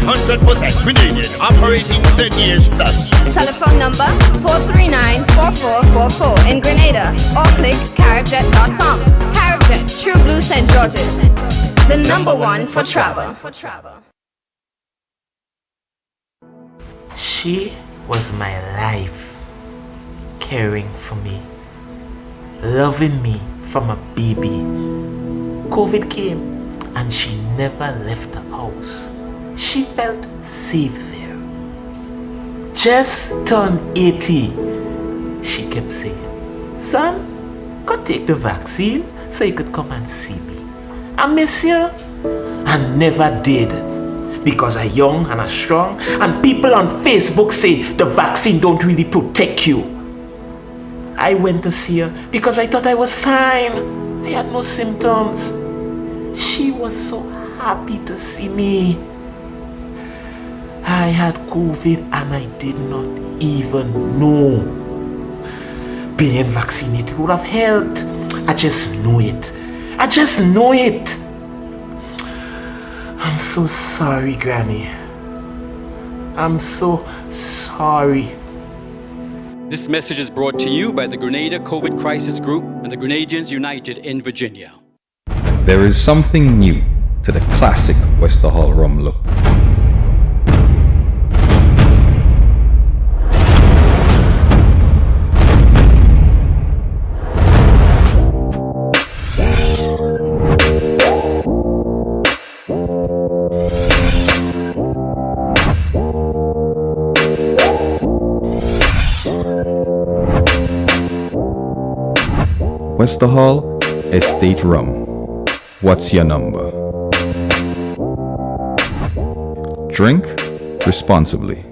100% Grenadian, operating 10 years plus. Telephone number 439-4444 in Grenada or click caribjet.com. Caribjet, True Blue St. George's, the number one for travel. She was my life, caring for me, loving me from a baby. COVID came and she never left the house. She felt safe there. Just turned 80. She kept saying, "Son, go take the vaccine so you could come and see me. I miss you." And never did. Because I'm young and I'm strong, and people on Facebook say the vaccine don't really protect you. I went to see her because I thought I was fine. I had no symptoms. She was so happy to see me. I had COVID and I did not even know. Being vaccinated would have helped. I just know it. I just know it. I'm so sorry, Granny. I'm so sorry. This message is brought to you by the Grenada COVID Crisis Group and the Grenadians United in Virginia. There is something new to the classic Wester Hall rum look. Wester Hall Estate Rum. What's your number? Drink responsibly.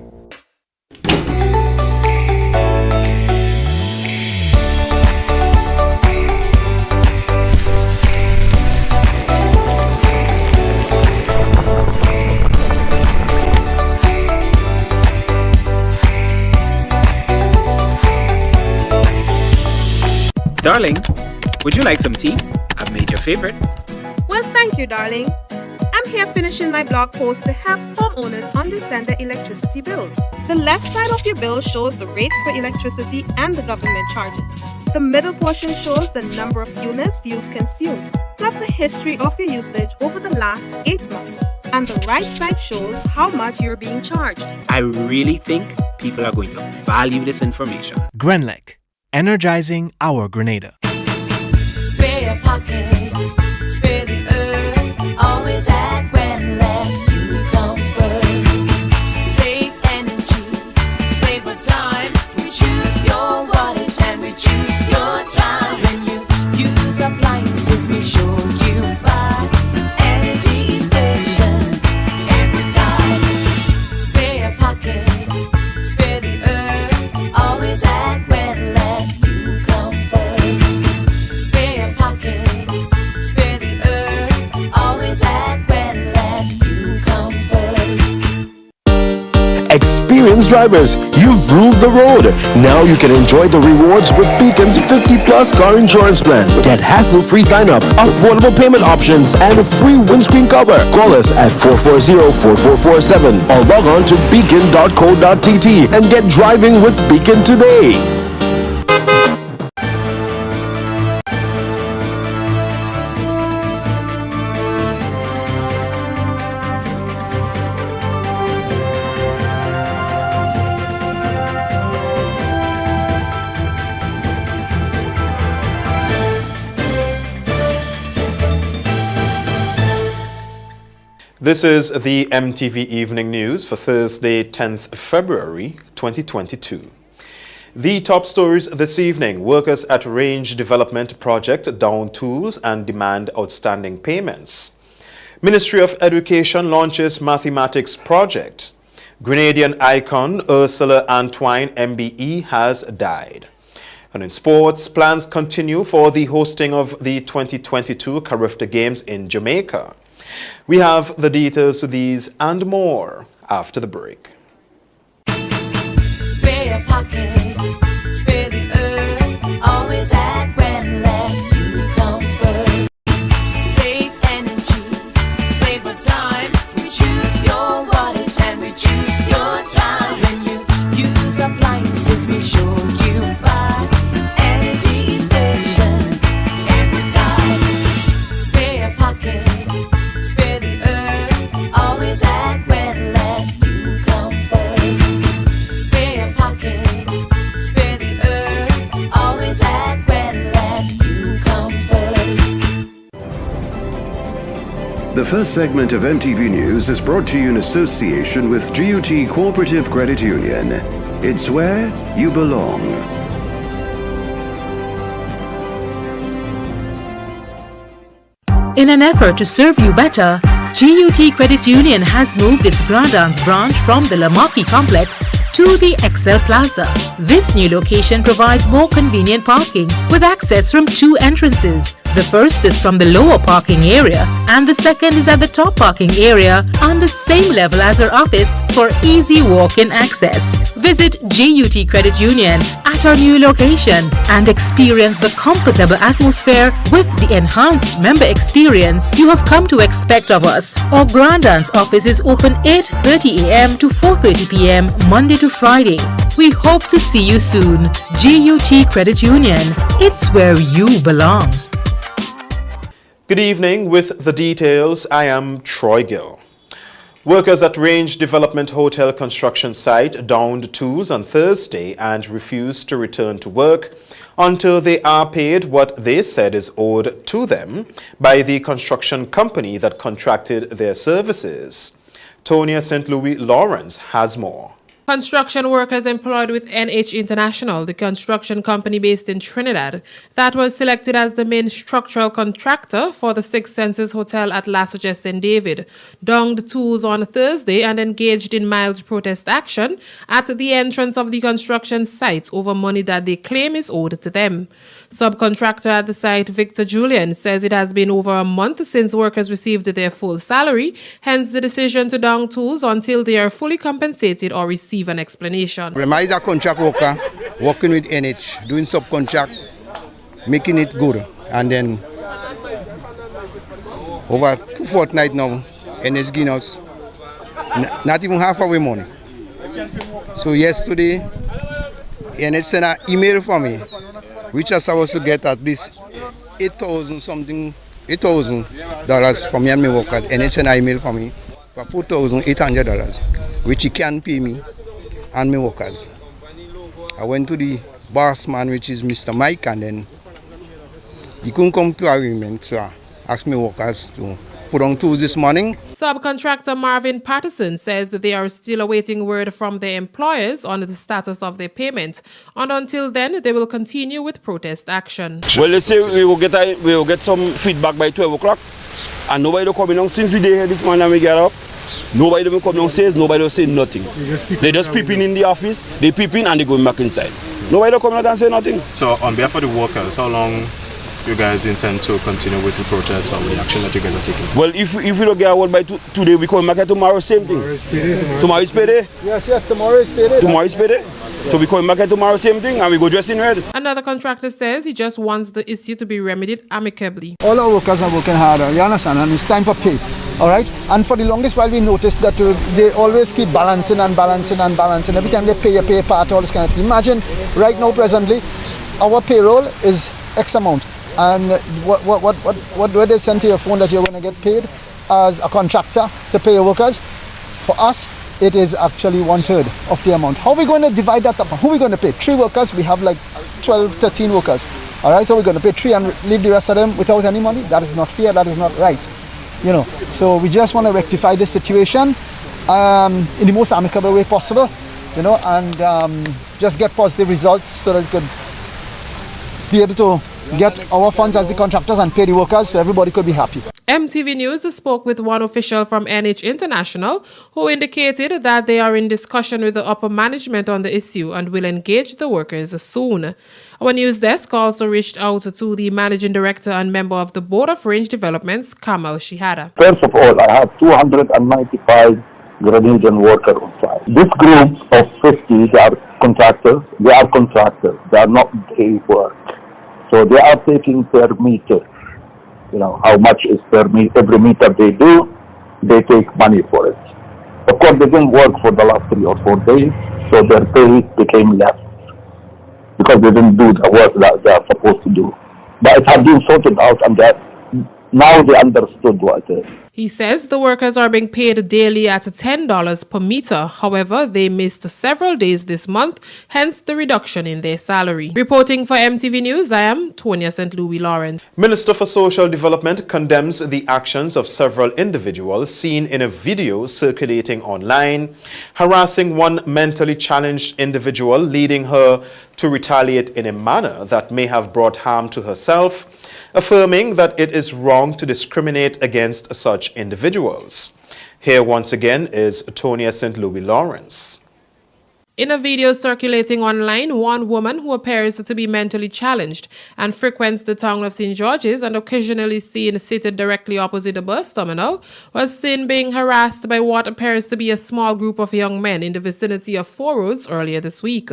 Darling, would you like some tea? I've made your favorite. Well, thank you, darling. I'm here finishing my blog post to help homeowners understand their electricity bills. The left side of your bill shows the rates for electricity and the government charges. The middle portion shows the number of units you've consumed, plus the history of your usage over the last 8 months. And the right side shows how much you're being charged. I really think people are going to value this information. Grenlec, energizing our Grenada. Spare your pocket, spare the earth, always at Grenlec, you come first. Save energy, save a dime, we choose your wattage and we choose your time. When you use appliances, we show you buy energy efficient every time. Spare your pocket, spare the earth, always at Grenlec, you come first. Spare your pocket, spare the earth, always at Grenlec, you come first. Experienced drivers, you've ruled the road. Now you can enjoy the rewards with Beacon's 50-plus car insurance plan. Get hassle-free sign-up, affordable payment options, and a free windscreen cover. Call us at 440-4447 or log on to beacon.co.tt and get driving with Beacon today. This is the MTV Evening News for Thursday, 10th February 2022. The top stories this evening: workers at Range Development Project down tools and demand outstanding payments. Ministry of Education launches mathematics project. Grenadian icon Ursula Antoine MBE has died. And in sports, plans continue for the hosting of the 2022 Carifta Games in Jamaica. We have the details to these and more after the break. Spare your pocket, spare the earth, always at Grenlec, you come first. Save energy, save a dime, we choose your wattage The first segment of MTV News is brought to you in association with GUT Cooperative Credit Union. It's where you belong. In an effort to serve you better, GUT Credit Union has moved its Grandans branch from the Lamaki complex to the Excel Plaza. This new location provides more convenient parking with access from 2 entrances. The first is from the lower parking area and the second is at the top parking area on the same level as our office for easy walk-in access. Visit GUT Credit Union at our new location and experience the comfortable atmosphere with the enhanced member experience you have come to expect of us. Our Grandans office is open 8:30 a.m. to 4:30 p.m. Monday to Friday. We hope to see you soon. GUT Credit Union. It's where you belong. Good evening. With the details, I am Troy Gill. Workers at Range Development Hotel construction site downed tools on Thursday and refused to return to work until they are paid what they said is owed to them by the construction company that contracted their services. Tonia St. Louis Lawrence has more. Construction workers employed with NH International, the construction company based in Trinidad, that was selected as the main structural contractor for the Six Senses Hotel at Lassache St. David, donged tools on Thursday and engaged in mild protest action at the entrance of the construction site over money that they claim is owed to them. Subcontractor at the site, Victor Julian, says it has been over a month since workers received their full salary, hence the decision to dong tools until they are fully compensated or receive an explanation. I is a contract worker working with NH, doing subcontract, making it good. And then over 2 fortnights now, NH giving us not even half of our money. So yesterday, NH sent an email for me, which I was supposed to get at least $8,000 from me and my workers. NH sent an email for me for $4,800, which he can pay me and my workers. I went to the boss man, which is Mr. Mike, and then he couldn't come to agreement, so I asked my workers to put on tools this morning. Subcontractor Marvin Patterson says that they are still awaiting word from their employers on the status of their payment, and until then they will continue with protest action. Well, let's say we will get some feedback by 12 o'clock, and nobody will come in since the day here this morning we get up. Nobody will come downstairs, nobody will say nothing. They just peeping in the office, they peeping and they going back inside. Nobody will come out and say nothing. So on behalf of the workers, how long you guys intend to continue with the protest or the action that you guys are taking? Well, if we don't get a word by today, we come back here tomorrow, same thing. Tomorrow is payday? Yes, tomorrow is payday. Tomorrow is payday? So we come back here tomorrow, same thing, and we go dressed in red. Another contractor says he just wants the issue to be remedied amicably. All our workers are working harder, you understand, and it's time for pay, all right? And for the longest while we noticed that they always keep balancing and balancing and balancing. Every time they pay a part, all this kind of thing. Imagine right now, presently, our payroll is X amount. And what do they send to your phone that you're going to get paid as a contractor to pay your workers? For us, it is actually 1/3 of the amount. How are we going to divide that up? Who are we going to pay? 3 workers, we have like 12, 13 workers. All right, so we're going to pay 3 and leave the rest of them without any money? That is not fair, that is not right. You know, so we just want to rectify this situation in the most amicable way possible, you know, and just get positive results so that we could be able to get our funds as the contractors and pay the workers so everybody could be happy. MTV News spoke with one official from NH International who indicated that they are in discussion with the upper management on the issue and will engage the workers soon. Our news desk also reached out to the managing director and member of the Board of Range Developments, Kamal Shihada. First of all, I have 295 Grenadian workers on site. This group of 50, they are contractors. They are not day work. So they are taking per meter. You know, how much is per meter, every meter they do, they take money for it. Of course, they didn't work for the last 3 or 4 days, so their pay became less because they didn't do the work that they are supposed to do. But it has been sorted out, and now they understood what it is. He says the workers are being paid daily at $10 per meter. However, they missed several days this month, hence the reduction in their salary. Reporting for MTV News, I am Tonya St. Louis Lawrence. Minister for Social Development condemns the actions of several individuals seen in a video circulating online, harassing one mentally challenged individual, leading her to retaliate in a manner that may have brought harm to herself, affirming that it is wrong to discriminate against such individuals. Here once again is Tonya St. Louis Lawrence. In a video circulating online, one woman who appears to be mentally challenged and frequents the town of St. George's and occasionally seen seated directly opposite the bus terminal was seen being harassed by what appears to be a small group of young men in the vicinity of Four Roads earlier this week.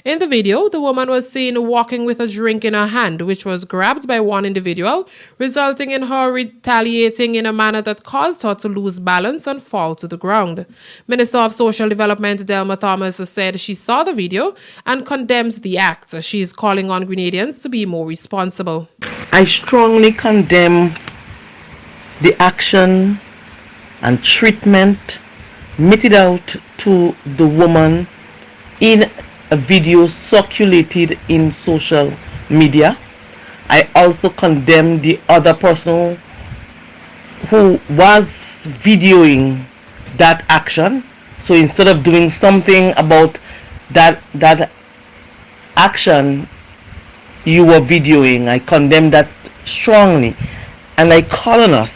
In the video, the woman was seen walking with a drink in her hand, which was grabbed by one individual, resulting in her retaliating in a manner that caused her to lose balance and fall to the ground. Minister of Social Development Delma Thomas said she saw the video and condemns the act. She is calling on Grenadians to be more responsible. I strongly condemn the action and treatment meted out to the woman in a video circulated in social media. I also condemn the other person who was videoing that action. So instead of doing something about that action you were videoing, I condemn that strongly. And I call on us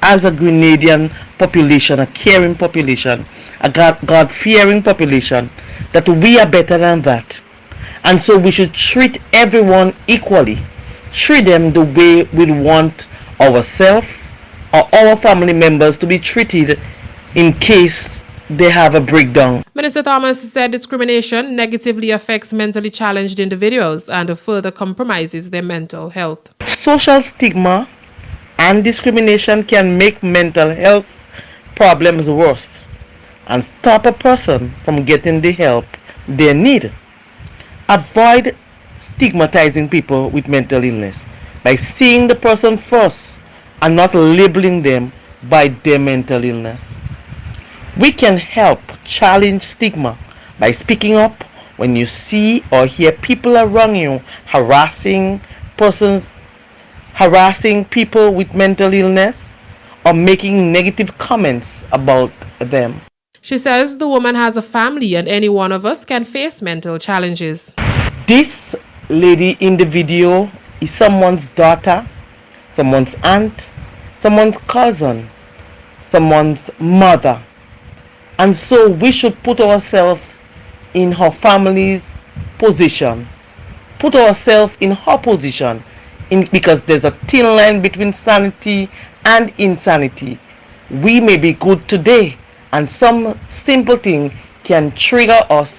as a Grenadian population, a caring population, a God-fearing population, that we are better than that. And so we should treat everyone equally. Treat them the way we want ourselves or our family members to be treated in case they have a breakdown. Minister Thomas said discrimination negatively affects mentally challenged individuals and further compromises their mental health. Social stigma and discrimination can make mental health problems worse and stop a person from getting the help they need. Avoid stigmatizing people with mental illness by seeing the person first and not labeling them by their mental illness. We can help challenge stigma by speaking up when you see or hear people around you harassing people with mental illness or making negative comments about them. She says the woman has a family and any one of us can face mental challenges. This lady in the video is someone's daughter, someone's aunt, someone's cousin, someone's mother. And so we should put ourselves in her family's position. Put ourselves in her position because there's a thin line between sanity and insanity. We may be good today and some simple thing can trigger us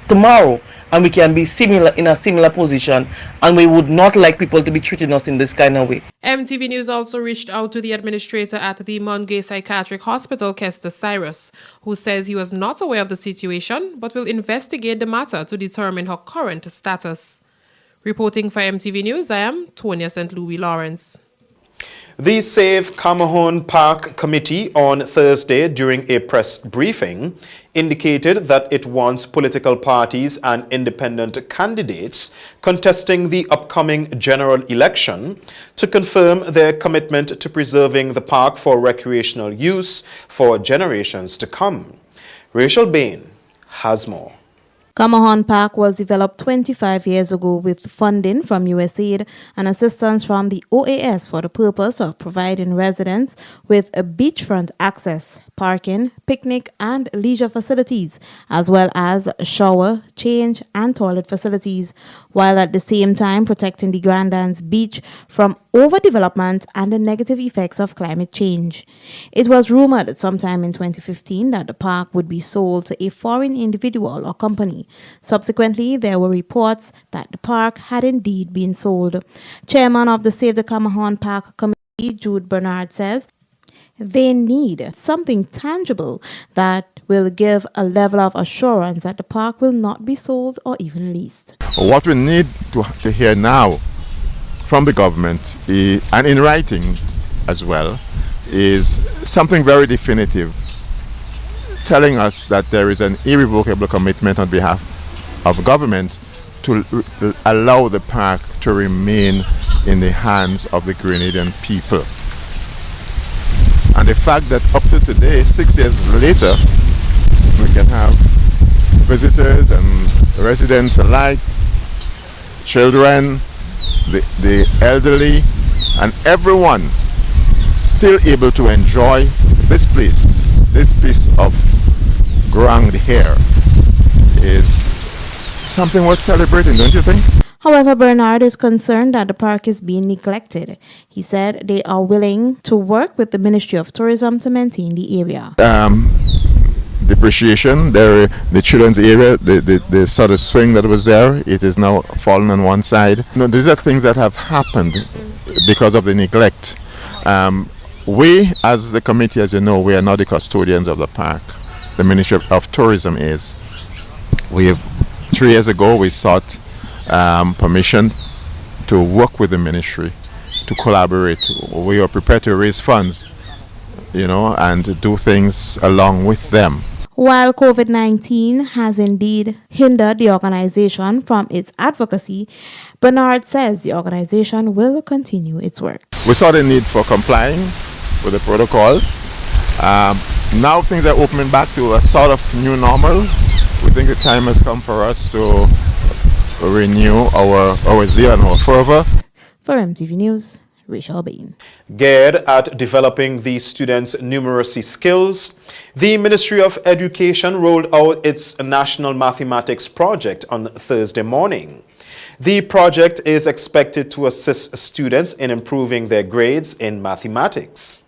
tomorrow and we can be in a similar position and we would not like people to be treating us in this kind of way. MTV News also reached out to the administrator at the Mungay Psychiatric Hospital, Kester Cyrus, who says he was not aware of the situation but will investigate the matter to determine her current status. Reporting for MTV News, I am Tonya St. Louis Lawrence. The Save Camahon Park Committee on Thursday during a press briefing indicated that it wants political parties and independent candidates contesting the upcoming general election to confirm their commitment to preserving the park for recreational use for generations to come. Rachel Bain has more. Camahon Park was developed 25 years ago with funding from USAID and assistance from the OAS for the purpose of providing residents with a beachfront access, parking, picnic and leisure facilities, as well as shower, change and toilet facilities, while at the same time protecting the Grandans Beach from overdevelopment and the negative effects of climate change. It was rumored sometime in 2015 that the park would be sold to a foreign individual or company. Subsequently, there were reports that the park had indeed been sold. Chairman of the Save the Camahon Park Committee, Jude Bernard, says they need something tangible that will give a level of assurance that the park will not be sold or even leased. What we need to hear now from the government and in writing as well is something very definitive, telling us that there is an irrevocable commitment on behalf of government to allow the park to remain in the hands of the Grenadian people. And the fact that up to today, 6 years later, we can have visitors and residents alike, children, the elderly, and everyone still able to enjoy this piece of ground here is something worth celebrating, don't you think? However, Bernard is concerned that the park is being neglected. He said they are willing to work with the Ministry of Tourism to maintain the area. Depreciation, the children's area, the sort of swing that was there, it is now fallen on one side. No, these are things that have happened because of the neglect. We, as the committee, as you know, we are not the custodians of the park. The Ministry of Tourism is. 3 years ago, we sought permission to work with the ministry, to collaborate. We are prepared to raise funds, and to do things along with them. While COVID-19 has indeed hindered the organization from its advocacy, Bernard says the organization will continue its work. We saw the need for complying with the protocols. Now things are opening back to a sort of new normal. We think the time has come for us to renew our zeal and our fervor. For MTV News, Rachel Bain. Geared at developing the students' numeracy skills, the Ministry of Education rolled out its National Mathematics Project on Thursday morning. The project is expected to assist students in improving their grades in mathematics.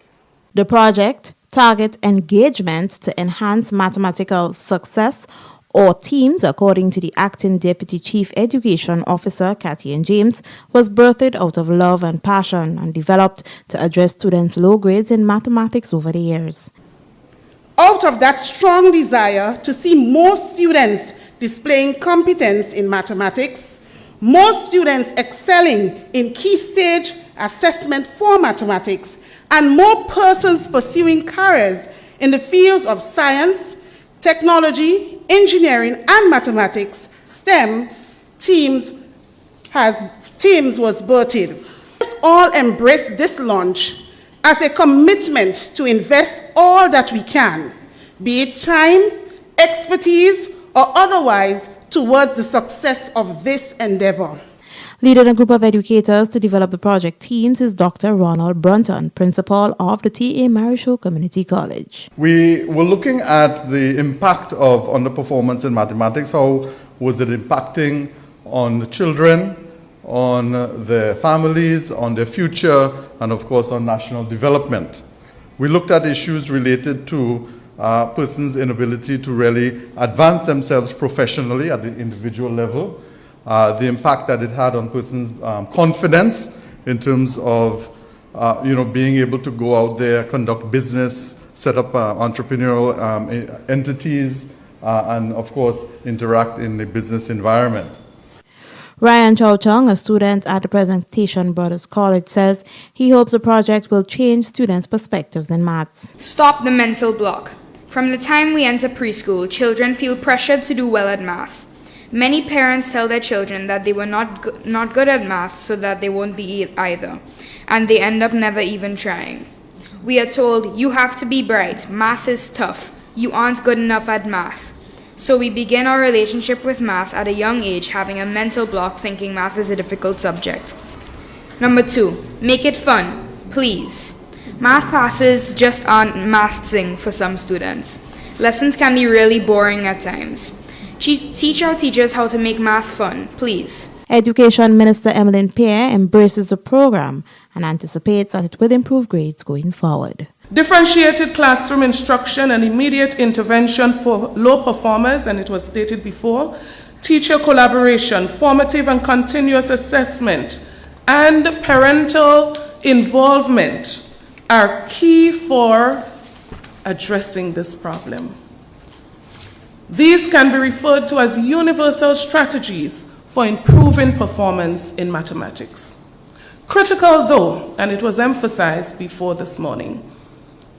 The project targets engagement to enhance mathematical success or teams, according to the Acting Deputy Chief Education Officer, Kathy James, was birthed out of love and passion and developed to address students' low grades in mathematics over the years. Out of that strong desire to see more students displaying competence in mathematics, more students excelling in key stage assessment for mathematics, and more persons pursuing careers in the fields of science, technology, engineering, and mathematics, STEM, teams was birthed. Let's all embrace this launch as a commitment to invest all that we can, be it time, expertise, or otherwise, towards the success of this endeavor. Leading a group of educators to develop the project teams is Dr. Ronald Brunton, principal of the T.A. Marichaud Community College. We were looking at the impact of underperformance in mathematics. How was it impacting on the children, on their families, on their future, and of course on national development. We looked at issues related to persons' inability to really advance themselves professionally at the individual level, the impact that it had on persons' confidence in terms of being able to go out there, conduct business, set up entrepreneurial entities, and of course interact in the business environment. Ryan Chow Chung, a student at the Presentation Brothers College, says he hopes the project will change students' perspectives in maths. Stop the mental block. From the time we enter preschool, children feel pressured to do well at math. Many parents tell their children that they were not good at math, so that they won't be either, and they end up never even trying. We are told, you have to be bright, math is tough, you aren't good enough at math. So we begin our relationship with math at a young age, having a mental block thinking math is a difficult subject. Number 2, make it fun, please. Math classes just aren't mathsing for some students. Lessons can be really boring at times. Teach our teachers how to make math fun, please. Education Minister Emmeline Pierre embraces the program and anticipates that it will improve grades going forward. Differentiated classroom instruction and immediate intervention for low performers, and it was stated before, teacher collaboration, formative and continuous assessment, and parental involvement are key for addressing this problem. These can be referred to as universal strategies for improving performance in mathematics. Critical though, and it was emphasized before this morning,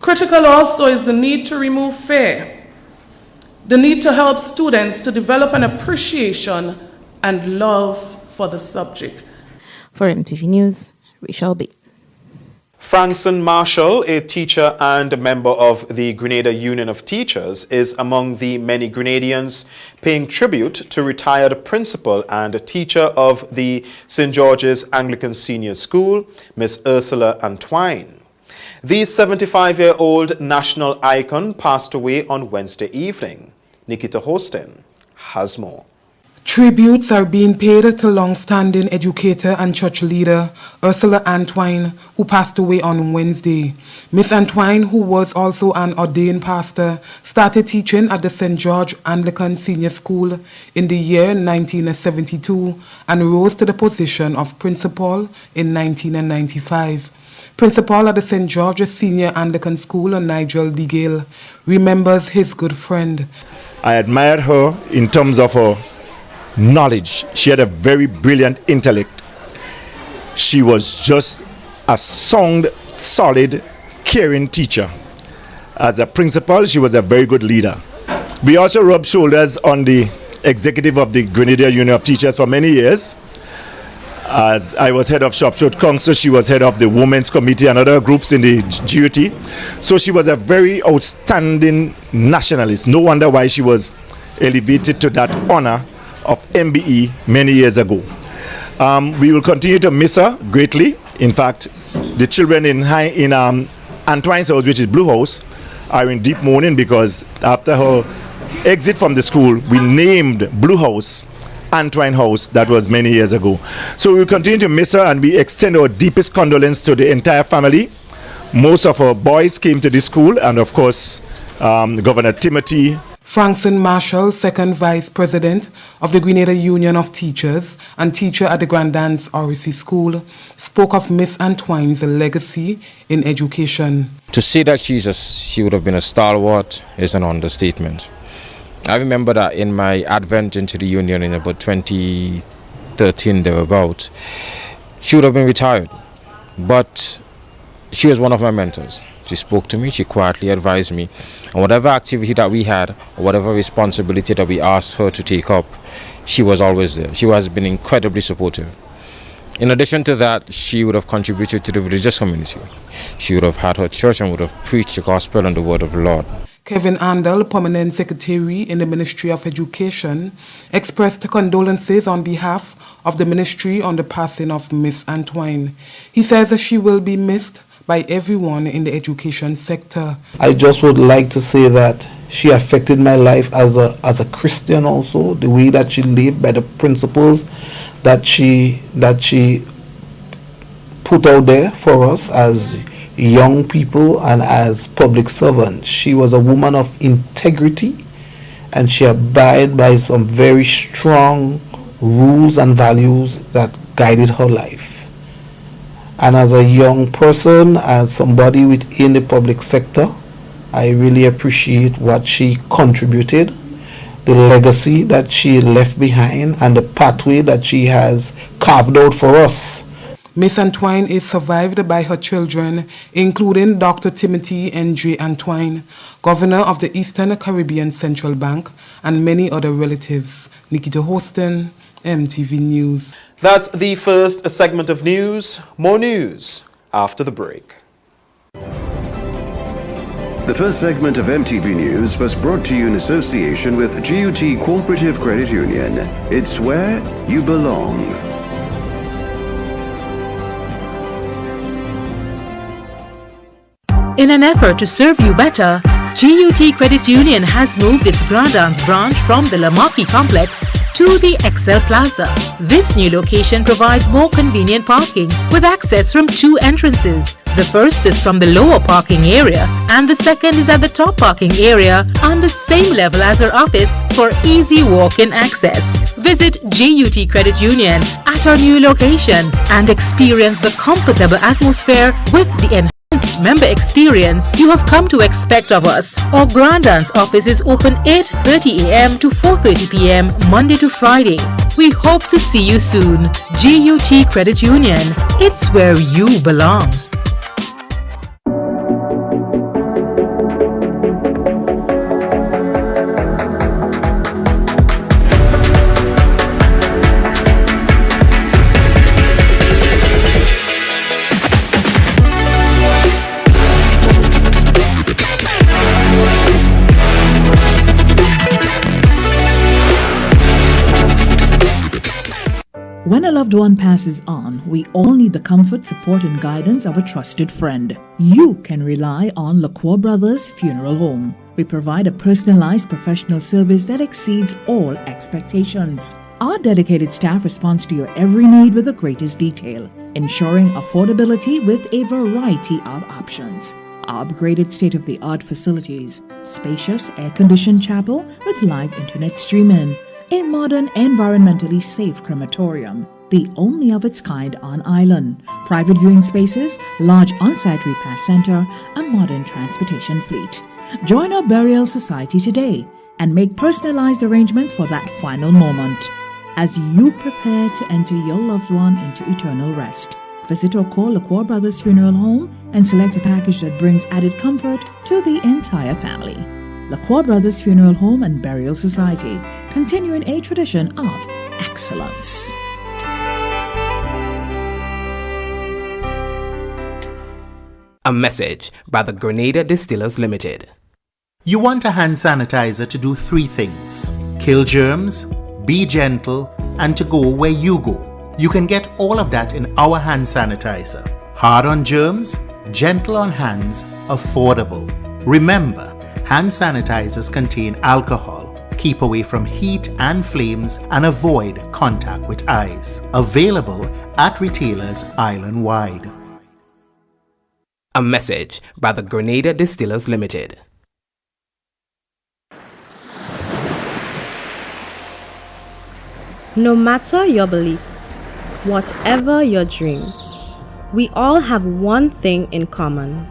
Critical also is the need to remove fear, the need to help students to develop an appreciation and love for the subject. For MTV News, Rachel B. Frankson Marshall, a teacher and a member of the Grenada Union of Teachers, is among the many Grenadians paying tribute to retired principal and a teacher of the St. George's Anglican Senior School, Miss Ursula Antwine. The 75-year-old national icon passed away on Wednesday evening. Nikita Hostin has more. Tributes are being paid to long-standing educator and church leader Ursula Antwine, who passed away on Wednesday. Miss Antwine, who was also an ordained pastor, started teaching at the St. George Anglican Senior School in the year 1972 and rose to the position of principal in 1995. Principal at the St. George Senior Anglican School, Nigel DeGale, remembers his good friend. I admired her in terms of her knowledge. She had a very brilliant intellect. She was just a sound, solid, caring teacher. As a principal, she was a very good leader. We also rubbed shoulders on the executive of the Grenada Union of Teachers for many years. As I was head of Shropshire Council, she was head of the Women's Committee and other groups in the GUT. So she was a very outstanding nationalist. No wonder why she was elevated to that honor of MBE many years ago. We will continue to miss her greatly. In fact, the children in Antwine's house, which is Blue House, are in deep mourning because after her exit from the school, we named Blue House Antwine House. That was many years ago. So we will continue to miss her, and we extend our deepest condolence to the entire family. Most of our boys came to this school, and of course, Governor Timothy. Frankson Marshall, second vice president of the Grenada Union of Teachers and teacher at the Grandance Oracy School, spoke of Miss Antwine's legacy in education. To say that she would have been a stalwart is an understatement. I remember that in my advent into the union in about 2013 thereabout, she would have been retired, but she was one of my mentors. She spoke to me, she quietly advised me, and whatever activity that we had, or whatever responsibility that we asked her to take up, she was always there. She has been incredibly supportive. In addition to that, she would have contributed to the religious community. She would have had her church and would have preached the gospel and the word of the Lord. Kevin Andel, permanent secretary in the Ministry of Education, expressed condolences on behalf of the ministry on the passing of Miss Antwine. He says that she will be missed by everyone in the education sector. I just would like to say that she affected my life as a Christian also, the way that she lived, by the principles that she put out there for us as young people and as public servants. She was a woman of integrity, and she abided by some very strong rules and values that guided her life. And as a young person, as somebody within the public sector, I really appreciate what she contributed, the legacy that she left behind, and the pathway that she has carved out for us. Miss Antwine is survived by her children, including Dr. Timothy N.J. Antwine, Governor of the Eastern Caribbean Central Bank, and many other relatives. Nikita Hostin, MTV News. That's the first segment of news. More news after the break. The first segment of MTV News was brought to you in association with GUT Cooperative Credit Union. It's where you belong. In an effort to serve you better, GUT Credit Union has moved its Grandance branch from the Lamaki complex to the Excel Plaza. This new location provides more convenient parking with access from two entrances. The first is from the lower parking area and the second is at the top parking area on the same level as our office for easy walk-in access. Visit GUT Credit Union at our new location and experience the comfortable atmosphere with the enhanced member experience you have come to expect of us. Our Grandance office is open 8:30 a.m. to 4:30 p.m. Monday to Friday. We hope to see you soon. GUT Credit Union. It's where you belong. When a loved one passes on, we all need the comfort, support, and guidance of a trusted friend. You can rely on LaCroix Brothers Funeral Home. We provide a personalized professional service that exceeds all expectations. Our dedicated staff responds to your every need with the greatest detail, ensuring affordability with a variety of options. Our upgraded state-of-the-art facilities, spacious air-conditioned chapel with live internet streaming, a modern, environmentally safe crematorium, the only of its kind on island, private viewing spaces, large on-site repast center, a modern transportation fleet. Join our burial society today and make personalized arrangements for that final moment. As you prepare to enter your loved one into eternal rest, visit or call LaCroix Brothers Funeral Home and select a package that brings added comfort to the entire family. LaCroix Brothers Funeral Home and Burial Society, continuing a tradition of excellence. A message by the Grenada Distillers Limited. You want a hand sanitizer to do 3 things: kill germs, be gentle, and to go where you go. You can get all of that in our hand sanitizer. Hard on germs, gentle on hands, affordable. Remember, hand sanitizers contain alcohol. Keep away from heat and flames and avoid contact with eyes. Available at retailers island-wide. A message by the Grenada Distillers Limited. No matter your beliefs, whatever your dreams, we all have one thing in common.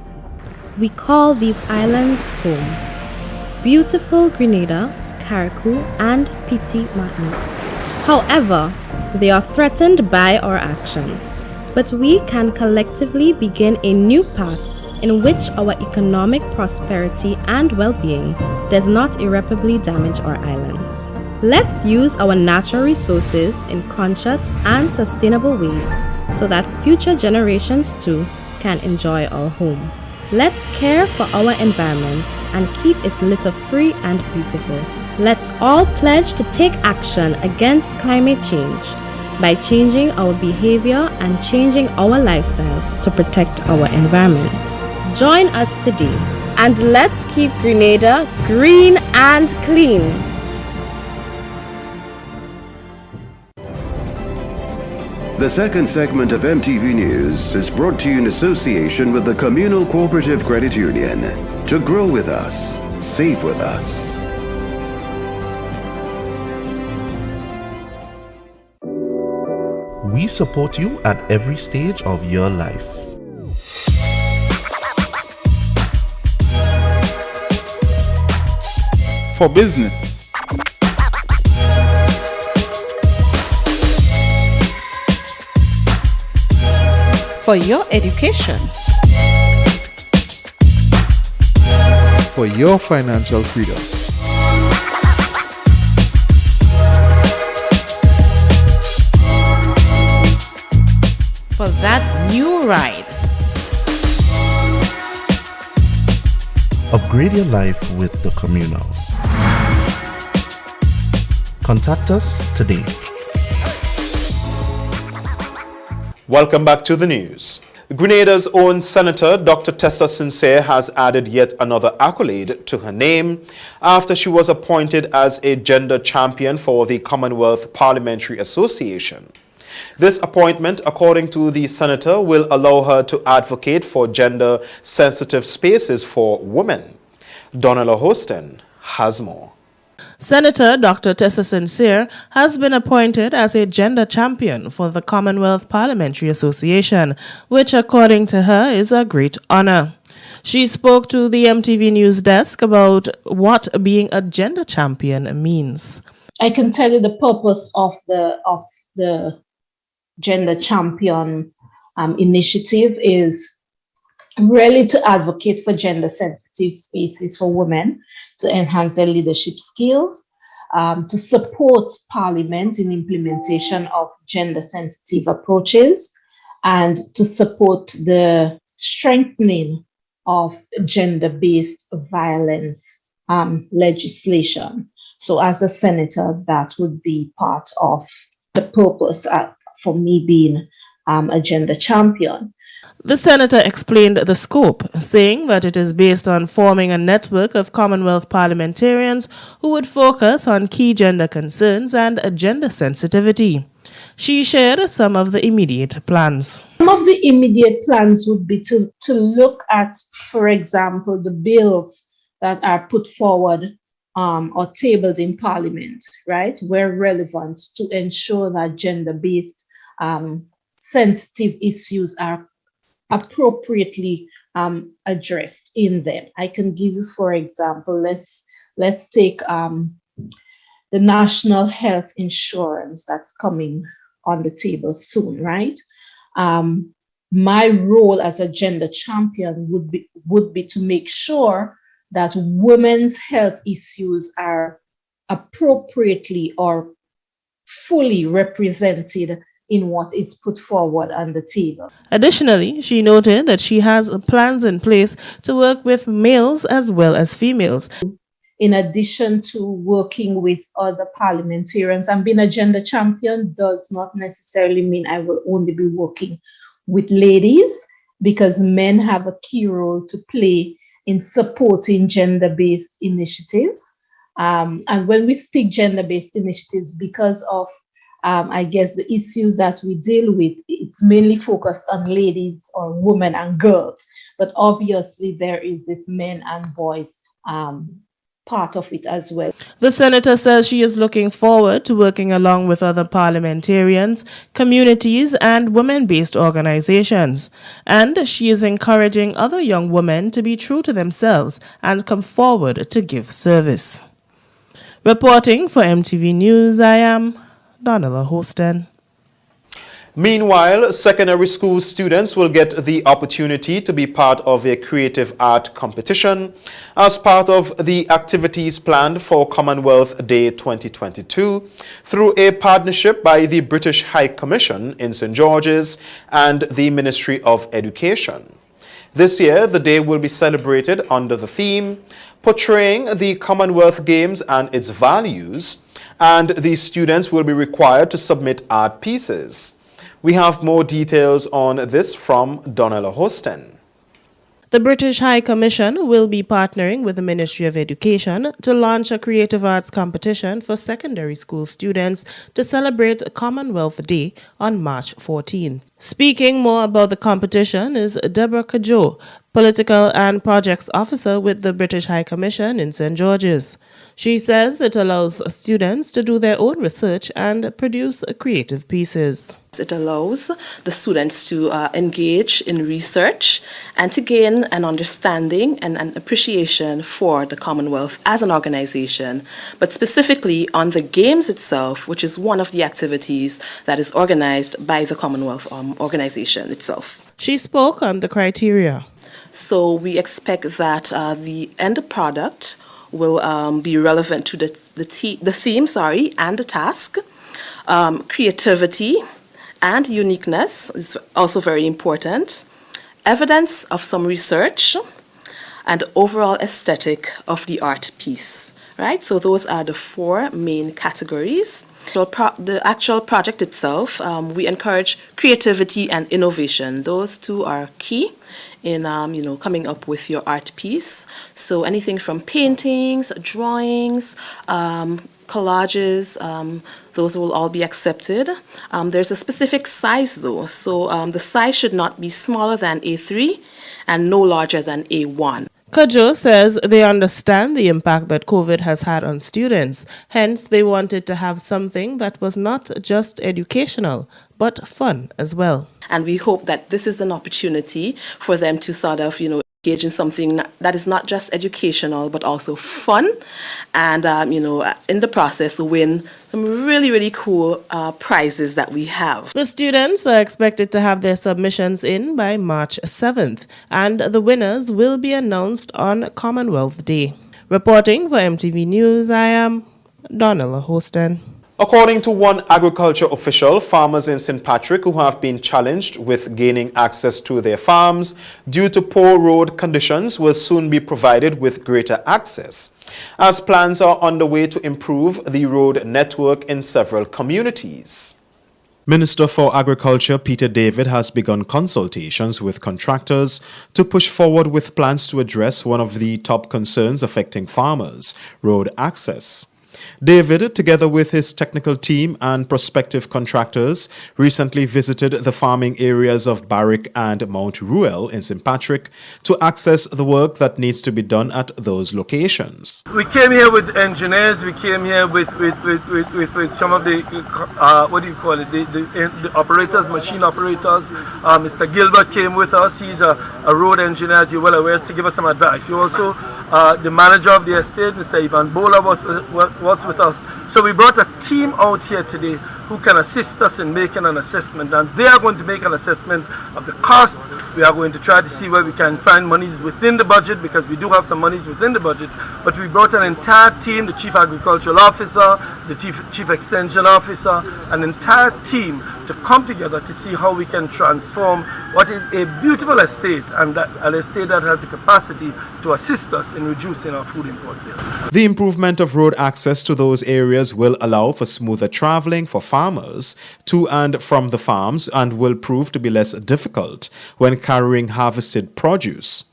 We call these islands home. Beautiful Grenada, Carriacou, and Petit Martinique. However, they are threatened by our actions. But we can collectively begin a new path in which our economic prosperity and well-being does not irreparably damage our islands. Let's use our natural resources in conscious and sustainable ways so that future generations too can enjoy our home. Let's care for our environment and keep its litter free and beautiful. Let's all pledge to take action against climate change by changing our behavior and changing our lifestyles to protect our environment. Join us today and let's keep Grenada green and clean. The second segment of MTV News is brought to you in association with the Communal Cooperative Credit Union. To grow with us, save with us. We support you at every stage of your life. For business, for your education, for your financial freedom, for that new ride. Upgrade your life with the Communal. Contact us today. Welcome back to the news. Grenada's own Senator Dr. Tessa Sincere has added yet another accolade to her name after she was appointed as a gender champion for the Commonwealth Parliamentary Association. This appointment, according to the senator, will allow her to advocate for gender-sensitive spaces for women. Donella Hostin has more. Senator Dr. Tessa Sincere has been appointed as a gender champion for the Commonwealth Parliamentary Association, which according to her is a great honor. She spoke to the MTV News desk about what being a gender champion means. I can tell you the purpose of the Gender Champion initiative is really to advocate for gender-sensitive spaces for women, to enhance their leadership skills, to support Parliament in implementation of gender-sensitive approaches, and to support the strengthening of gender-based violence legislation. So as a senator, that would be part of the purpose for me being a gender champion. The senator explained the scope, saying that it is based on forming a network of Commonwealth parliamentarians who would focus on key gender concerns and gender sensitivity. She shared some of the immediate plans. Some of the immediate plans would be to look at, for example, the bills that are put forward or tabled in Parliament, right, where relevant, to ensure that gender-based sensitive issues are appropriately addressed in them. I can give you, for example, let's take the national health insurance that's coming on the table soon, right? My role as a gender champion would be to make sure that women's health issues are appropriately or fully represented in what is put forward on the table. Additionally, she noted that she has plans in place to work with males as well as females. In addition to working with other parliamentarians, and being a gender champion does not necessarily mean I will only be working with ladies, because men have a key role to play in supporting gender-based initiatives. And when we speak gender-based initiatives, because of I guess the issues that we deal with, it's mainly focused on ladies or women and girls. But obviously there is this men and boys part of it as well. The senator says she is looking forward to working along with other parliamentarians, communities, and women-based organizations. And she is encouraging other young women to be true to themselves and come forward to give service. Reporting for MTV News, I am Donella Hostin. Meanwhile, secondary school students will get the opportunity to be part of a creative art competition as part of the activities planned for Commonwealth Day 2022 through a partnership by the British High Commission in St. George's and the Ministry of Education. This year, the day will be celebrated under the theme, portraying the Commonwealth Games and its values, and the students will be required to submit art pieces. We have more details on this from Donella Hostin. The British High Commission will be partnering with the Ministry of Education to launch a creative arts competition for secondary school students to celebrate Commonwealth Day on March 14th. Speaking more about the competition is Deborah Kajo, Political and Projects Officer with the British High Commission in St. George's. She says it allows students to do their own research and produce creative pieces. It allows the students to engage in research and to gain an understanding and an appreciation for the Commonwealth as an organization, but specifically on the games itself, which is one of the activities that is organized by the Commonwealth organization itself. She spoke on the criteria. So we expect that the end product will be relevant to the theme, and the task. Creativity and uniqueness is also very important. Evidence of some research and overall aesthetic of the art piece. Right? So those are the four main categories. So the actual project itself, we encourage creativity and innovation. Those two are key in coming up with your art piece. So anything from paintings, drawings, collages, those will all be accepted. There's a specific size though, so the size should not be smaller than A3 and no larger than A1. Kajo says they understand the impact that COVID has had on students. Hence, they wanted to have something that was not just educational, but fun as well. And we hope that this is an opportunity for them to sort of, engage in something that is not just educational, but also fun. And, in the process, win some really, really cool prizes that we have. The students are expected to have their submissions in by March 7th, and the winners will be announced on Commonwealth Day. Reporting for MTV News, I am Donella Hostin. According to one agriculture official, farmers in St. Patrick who have been challenged with gaining access to their farms due to poor road conditions will soon be provided with greater access, as plans are underway to improve the road network in several communities. Minister for Agriculture Peter David has begun consultations with contractors to push forward with plans to address one of the top concerns affecting farmers, road access. David, together with his technical team and prospective contractors, recently visited the farming areas of Barrick and Mount Ruel in St. Patrick to access the work that needs to be done at those locations. We came here with engineers, we came here with some of the, the operators, machine operators. Mr. Gilbert came with us. He's a road engineer, as you're well aware, to give us some advice. We also, the manager of the estate, Mr. Ivan Bola, was with us. So we brought a team out here today who can assist us in making an assessment, and they are going to make an assessment of the cost. We are going to try to see where we can find monies within the budget, because we do have some monies within the budget, but we brought an entire team, the Chief Agricultural Officer, the Chief Extension Officer, an entire team to come together to see how we can transform what is a beautiful estate, and an estate that has the capacity to assist us in reducing our food import bill. The improvement of road access to those areas will allow for smoother traveling for farmers to and from the farms, and will prove to be less difficult when carrying harvested produce.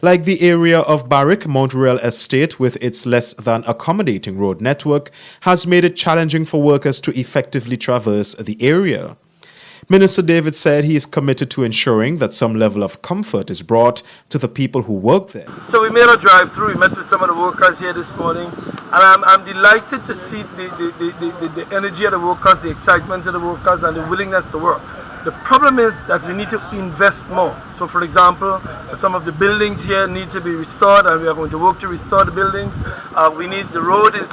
Like the area of Barrick, Mount Ruel Estate, with its less than accommodating road network, has made it challenging for workers to effectively traverse the area. Minister David said he is committed to ensuring that some level of comfort is brought to the people who work there. So we made a drive through. We met with some of the workers here this morning, and I'm delighted to see the energy of the workers, the excitement of the workers, and the willingness to work. The problem is that we need to invest more. So, for example, some of the buildings here need to be restored, and we are going to work to restore the buildings. The road is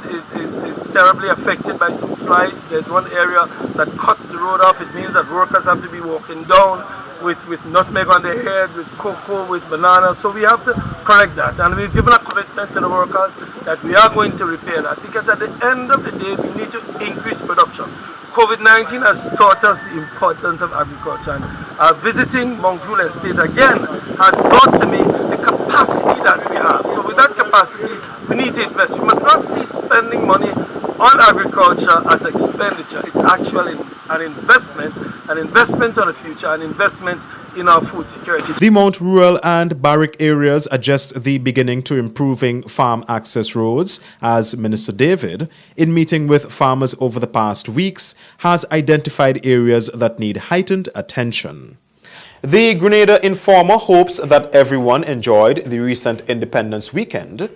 terribly affected by some slides. There's one area that cuts the road off. It means that workers have to be walking down with nutmeg on their head, with cocoa, with bananas. So we have to correct that. And we've given a commitment to the workers that we are going to repair that, because at the end of the day, we need to increase production. COVID-19 has taught us the importance of agriculture, and visiting Mount Ruel Estate again has brought to me the capacity that we have. So with that capacity, we need to invest. We must not see spending money on agriculture as expenditure. It's actually an investment on the future, an investment in our food security. The Mount Ruel and Barrick areas are just the beginning to improving farm access roads, as Minister David, in meeting with farmers over the past weeks, has identified areas that need heightened attention. The Grenada Informer hopes that everyone enjoyed the recent Independence Weekend,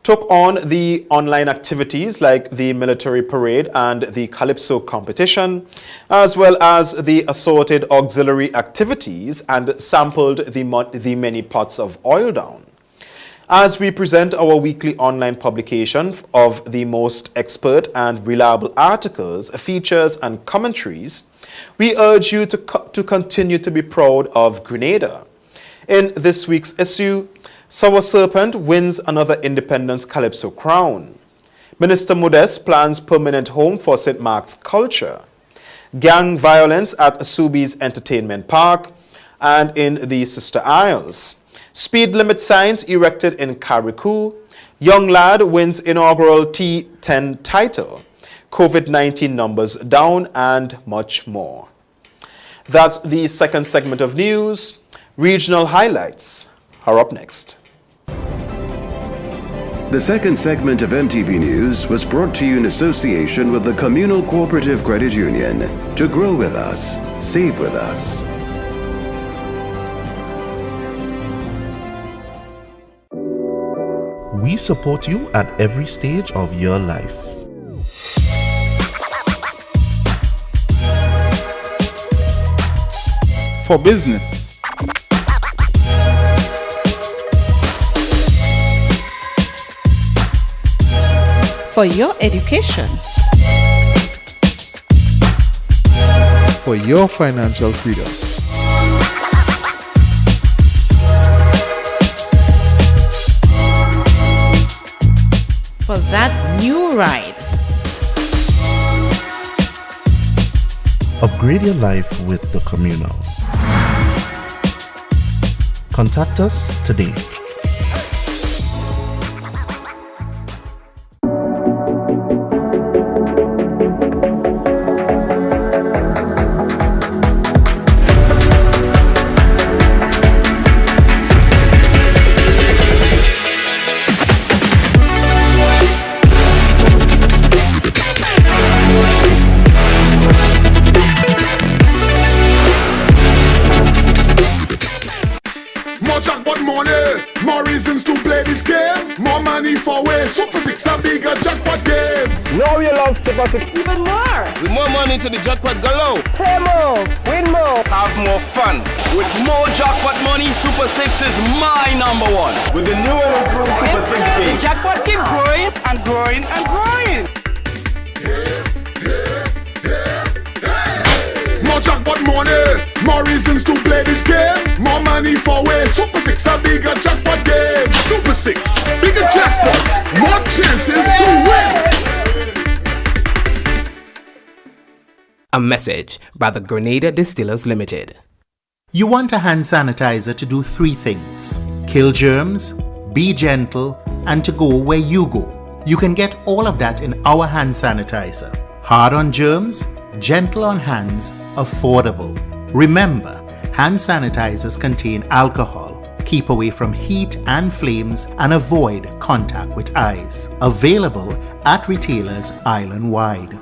took on the online activities like the military parade and the Calypso competition, as well as the assorted auxiliary activities, and sampled the many pots of oil down. As we present our weekly online publication of the most expert and reliable articles, features, and commentaries, we urge you to continue to be proud of Grenada. In this week's issue, Sour Serpent wins another Independence Calypso crown. Minister Modeste plans permanent home for St. Mark's culture. Gang violence at Subi's Entertainment Park and in the Sister Isles. Speed limit signs erected in Carriacou. Young lad wins inaugural T10 title. COVID-19 numbers down, and much more. That's the second segment of news. Regional highlights are up next. The second segment of MTV News was brought to you in association with the Communal Cooperative Credit Union. To grow with us, save with us. We support you at every stage of your life. For business, For your education. for your financial freedom. For that new ride. Upgrade your life with the Communal. Contact us today. Now you love Super 6. Even more. With more money to the jackpot galore. Play more. Win more. Have more fun. With more jackpot money, Super 6 is my number one. With the new and improved Super 6 game. The jackpot keep growing and growing and growing. More jackpot money, more reasons to play this game. More money for way. Super 6 a bigger jackpot game. Super 6, bigger jackpots, more chances to win. A message by the Grenada Distillers Limited. You want a hand sanitizer to do three things: kill germs, be gentle, and to go where you go. You can get all of that in our hand sanitizer. Hard on germs, gentle on hands, affordable. Remember, hand sanitizers contain alcohol. Keep away from heat and flames and avoid contact with eyes. Available at retailers island-wide.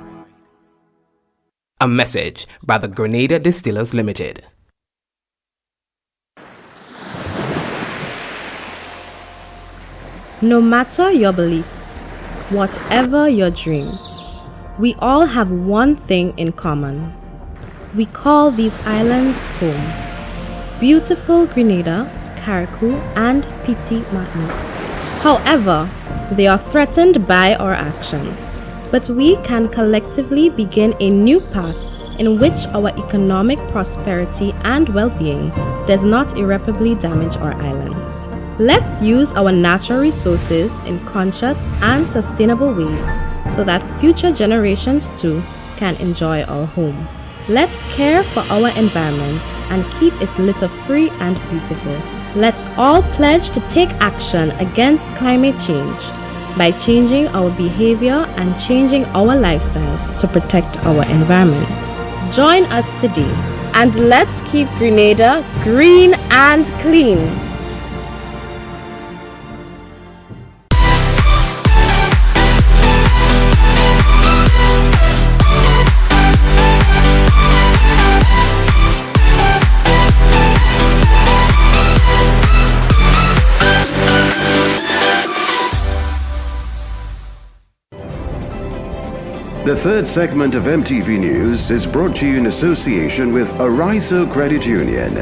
A message by the Grenada Distillers Limited. No matter your beliefs, whatever your dreams, we all have one thing in common. We call these islands home. Beautiful Grenada, Carriacou, and Petit Martinique. However, they are threatened by our actions. But we can collectively begin a new path in which our economic prosperity and well-being does not irreparably damage our islands. Let's use our natural resources in conscious and sustainable ways so that future generations too can enjoy our home. Let's care for our environment and keep its litter free and beautiful. Let's all pledge to take action against climate change by changing our behavior and changing our lifestyles to protect our environment. Join us today and let's keep Grenada green and clean. The third segment of MTV News is brought to you in association with Arizo Credit Union.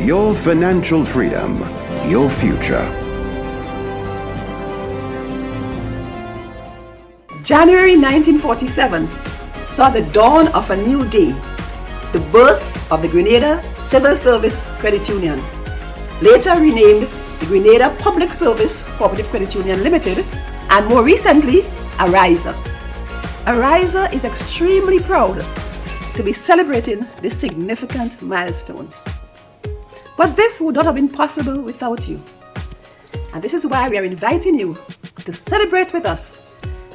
Your financial freedom, your future. January 1947 saw the dawn of a new day, the birth of the Grenada Civil Service Credit Union, later renamed the Grenada Public Service Cooperative Credit Union Limited, and more recently, Arizo. Arizo is extremely proud to be celebrating this significant milestone. But this would not have been possible without you. And this is why we are inviting you to celebrate with us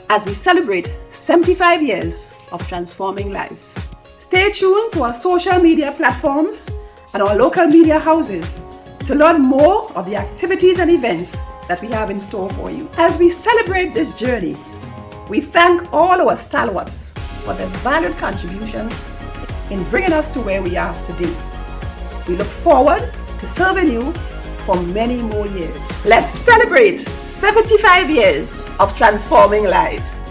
as we celebrate 75 years of transforming lives. Stay tuned to our social media platforms and our local media houses to learn more of the activities and events that we have in store for you. As we celebrate this journey, we thank all our stalwarts for their valued contributions in bringing us to where we are today. We look forward to serving you for many more years. Let's celebrate 75 years of transforming lives.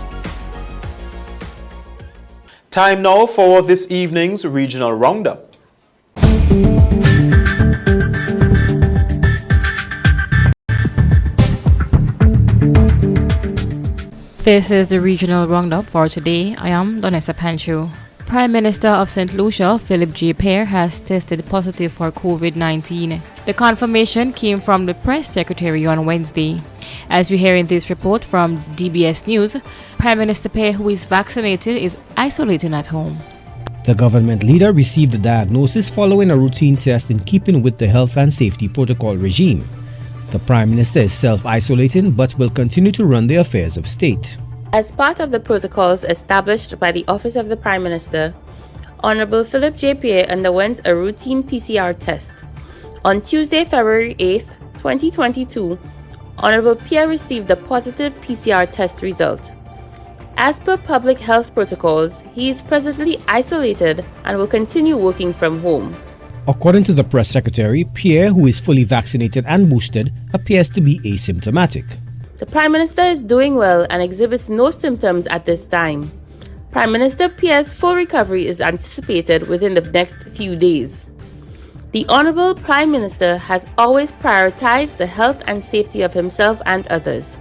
Time now for this evening's regional roundup. This is the regional roundup for today. I am Donessa Pancho. Prime Minister of St. Lucia, Philip J. Pear, has tested positive for COVID-19. The confirmation came from the press secretary on Wednesday. As we hear in this report from DBS News, Prime Minister Pear, who is vaccinated, is isolating at home. The government leader received the diagnosis following a routine test in keeping with the health and safety protocol regime. The Prime Minister is self-isolating but will continue to run the affairs of state. As part of the protocols established by the Office of the Prime Minister, Honorable Philip J. Pear underwent a routine PCR test. On Tuesday, February 8, 2022, Honorable Pear received a positive PCR test result. As per public health protocols, he is presently isolated and will continue working from home. According to the press secretary, Pierre, who is fully vaccinated and boosted, appears to be asymptomatic. The Prime Minister is doing well and exhibits no symptoms at this time. Prime Minister Pierre's full recovery is anticipated within the next few days. The Honourable Prime Minister has always prioritized the health and safety of himself and others.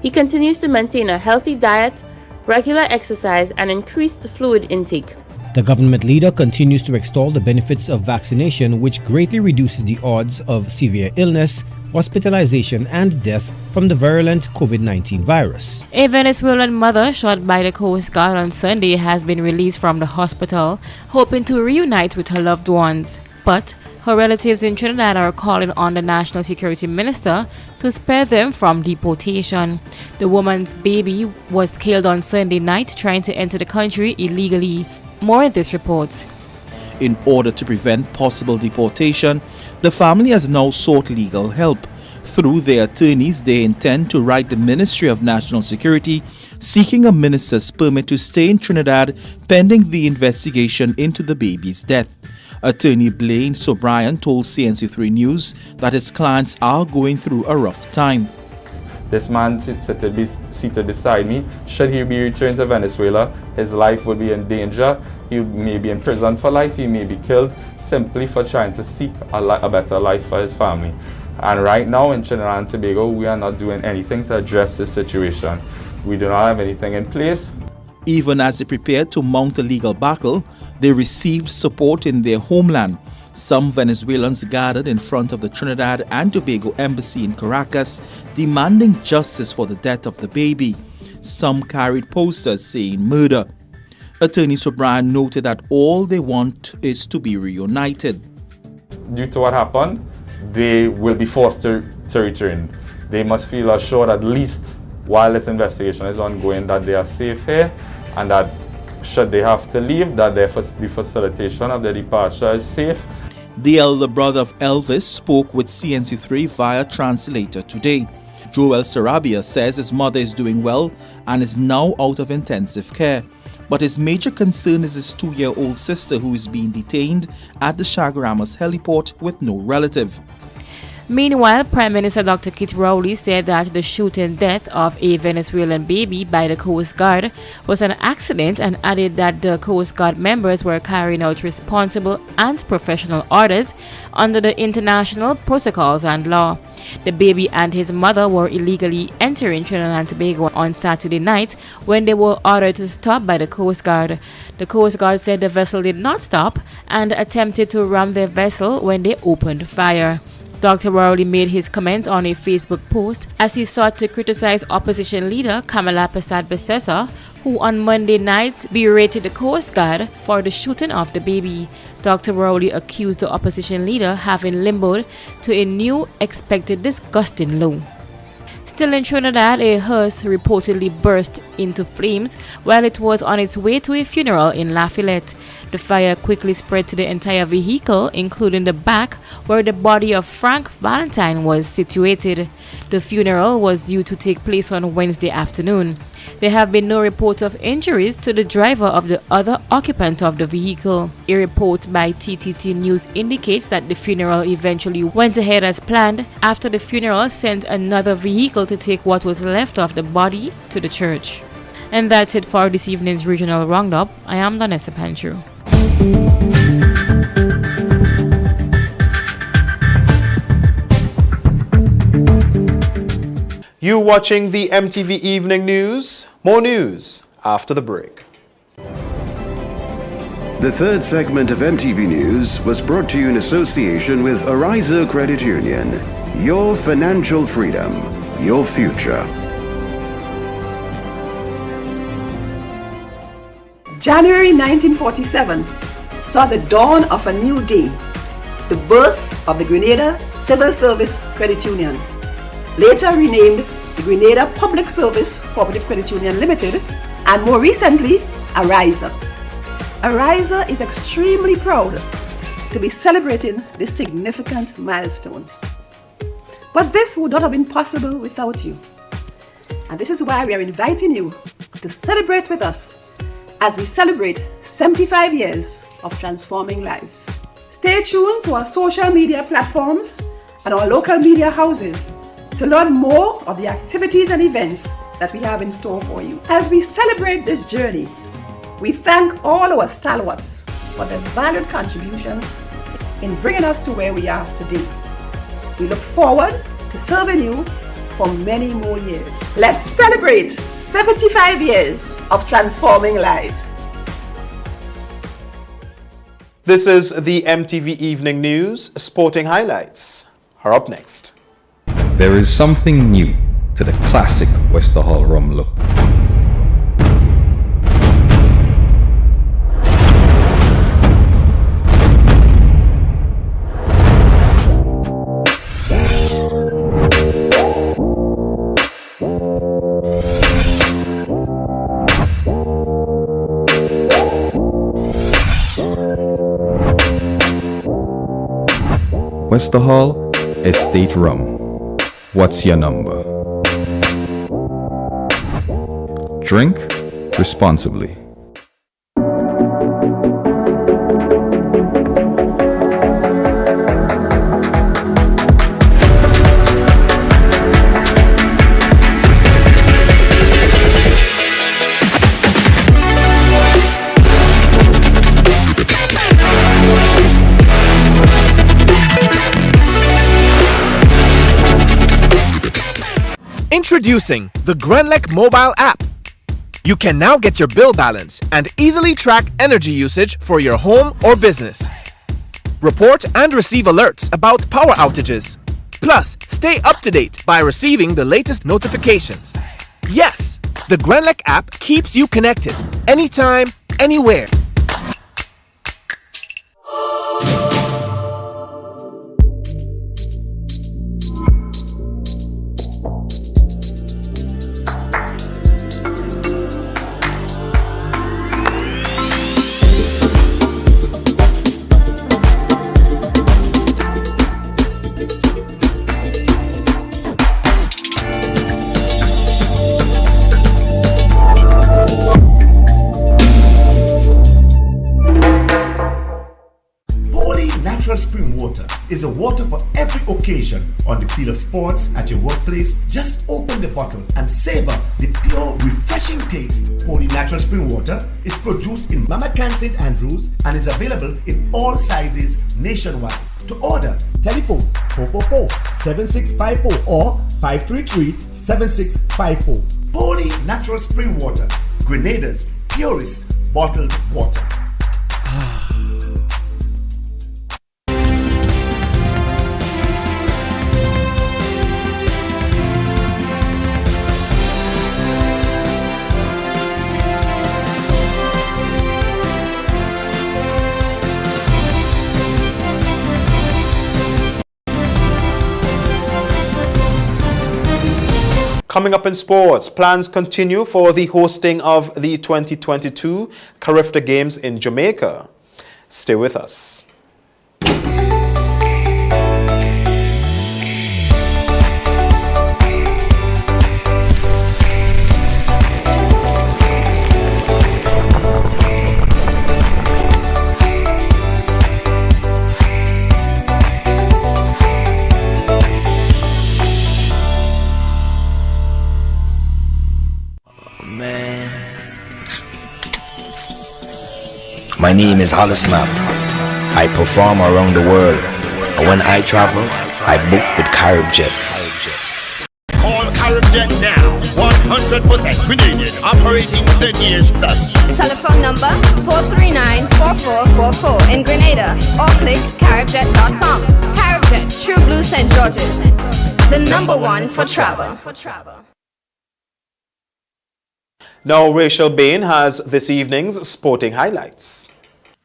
He continues to maintain a healthy diet, regular exercise, and increased fluid intake. The government leader continues to extol the benefits of vaccination, which greatly reduces the odds of severe illness, hospitalization, and death from the virulent COVID-19 virus. A Venezuelan mother shot by the Coast Guard on Sunday has been released from the hospital, hoping to reunite with her loved ones. But her relatives in Trinidad are calling on the National Security Minister to spare them from deportation. The woman's baby was killed on Sunday night trying to enter the country illegally. More in this report. In order to prevent possible deportation, the family has now sought legal help. Through their attorneys, they intend to write the Ministry of National Security seeking a minister's permit to stay in Trinidad pending the investigation into the baby's death. Attorney Blaine Sobrian told CNC3 News that his clients are going through a rough time. This man seated beside me. Should he be returned to Venezuela, his life would be in danger. He may be in prison for life. He may be killed simply for trying to seek a better life for his family. And right now in Trinidad and Tobago, we are not doing anything to address this situation. We do not have anything in place. Even as they prepared to mount a legal battle, they received support in their homeland. Some Venezuelans gathered in front of the Trinidad and Tobago Embassy in Caracas, demanding justice for the death of the baby. Some carried posters saying murder. Attorney Sobrian noted that all they want is to be reunited. Due to what happened, they will be forced to return. They must feel assured, at least while this investigation is ongoing, that they are safe here, and that should they have to leave, that the facilitation of their departure is safe. The elder brother of Elvis spoke with CNC3 via translator today. Joel Sarabia says his mother is doing well and is now out of intensive care. But his major concern is his 2-year-old sister, who is being detained at the Chaguaramas heliport with no relative. Meanwhile, Prime Minister Dr. Kit Rowley said that the shooting death of a Venezuelan baby by the Coast Guard was an accident, and added that the Coast Guard members were carrying out responsible and professional orders under the international protocols and law. The baby and his mother were illegally entering Trinidad and Tobago on Saturday night when they were ordered to stop by the Coast Guard. The Coast Guard said the vessel did not stop and attempted to ram their vessel when they opened fire. Dr. Rowley made his comment on a Facebook post as he sought to criticize opposition leader Kamala Persad-Bissessar, who on Monday night berated the Coast Guard for the shooting of the baby. Dr. Rowley accused the opposition leader having limboed to a new expected disgusting low. Still in Trinidad, a hearse reportedly burst into flames while it was on its way to a funeral in Lafayette. The fire quickly spread to the entire vehicle, including the back, where the body of Frank Valentine was situated. The funeral was due to take place on Wednesday afternoon. There have been no reports of injuries to the driver of the other occupant of the vehicle. A report by TTT News indicates that the funeral eventually went ahead as planned after the funeral sent another vehicle to take what was left of the body to the church. And that's it for this evening's regional roundup. I am Donessa Panchu. You watching the MTV Evening News? More news after the break. The third segment of MTV News was brought to you in association with Ariza Credit Union. Your financial freedom, your future. January 1947 saw the dawn of a new day, the birth of the Grenada Civil Service Credit Union, later renamed the Grenada Public Service Cooperative Credit Union Limited, and more recently, Ariza. Ariza is extremely proud to be celebrating this significant milestone. But this would not have been possible without you. And this is why we are inviting you to celebrate with us as we celebrate 75 years of transforming lives. Stay tuned to our social media platforms and our local media houses to learn more of the activities and events that we have in store for you. As we celebrate this journey, we thank all our stalwarts for their valued contributions in bringing us to where we are today. We look forward to serving you for many more years. Let's celebrate 75 years of transforming lives. This is the MTV Evening News Sporting Highlights. Are up next. There is something new to the classic Westerhall rum look. Westerhall Estate Rum. What's your number? Drink responsibly. Introducing the Grenlec mobile app. You can now get your bill balance and easily track energy usage for your home or business. Report and receive alerts about power outages. Plus, stay up to date by receiving the latest notifications. Yes, the Grenlec app keeps you connected anytime, anywhere. Spring water is a water for every occasion. On the field of sports, at your workplace, just open the bottle and savor the pure, refreshing taste. Holy Natural Spring Water is produced in Mama Can St. Andrews and is available in all sizes nationwide. To order, telephone 444-7654 or 533-7654. Holy Natural Spring Water, Grenada's purest bottled water. Coming up in sports, plans continue for the hosting of the 2022 Carifta Games in Jamaica. Stay with us. My name is Hollis Map. I perform around the world. When I travel, I book with CaribJet. Call CaribJet now. 100% Grenadian, operating 10 years plus. Telephone number 439-4444 in Grenada or click caribjet.com. CaribJet, True Blue St. George's. The number one for travel. Now Rachel Bain has this evening's sporting highlights.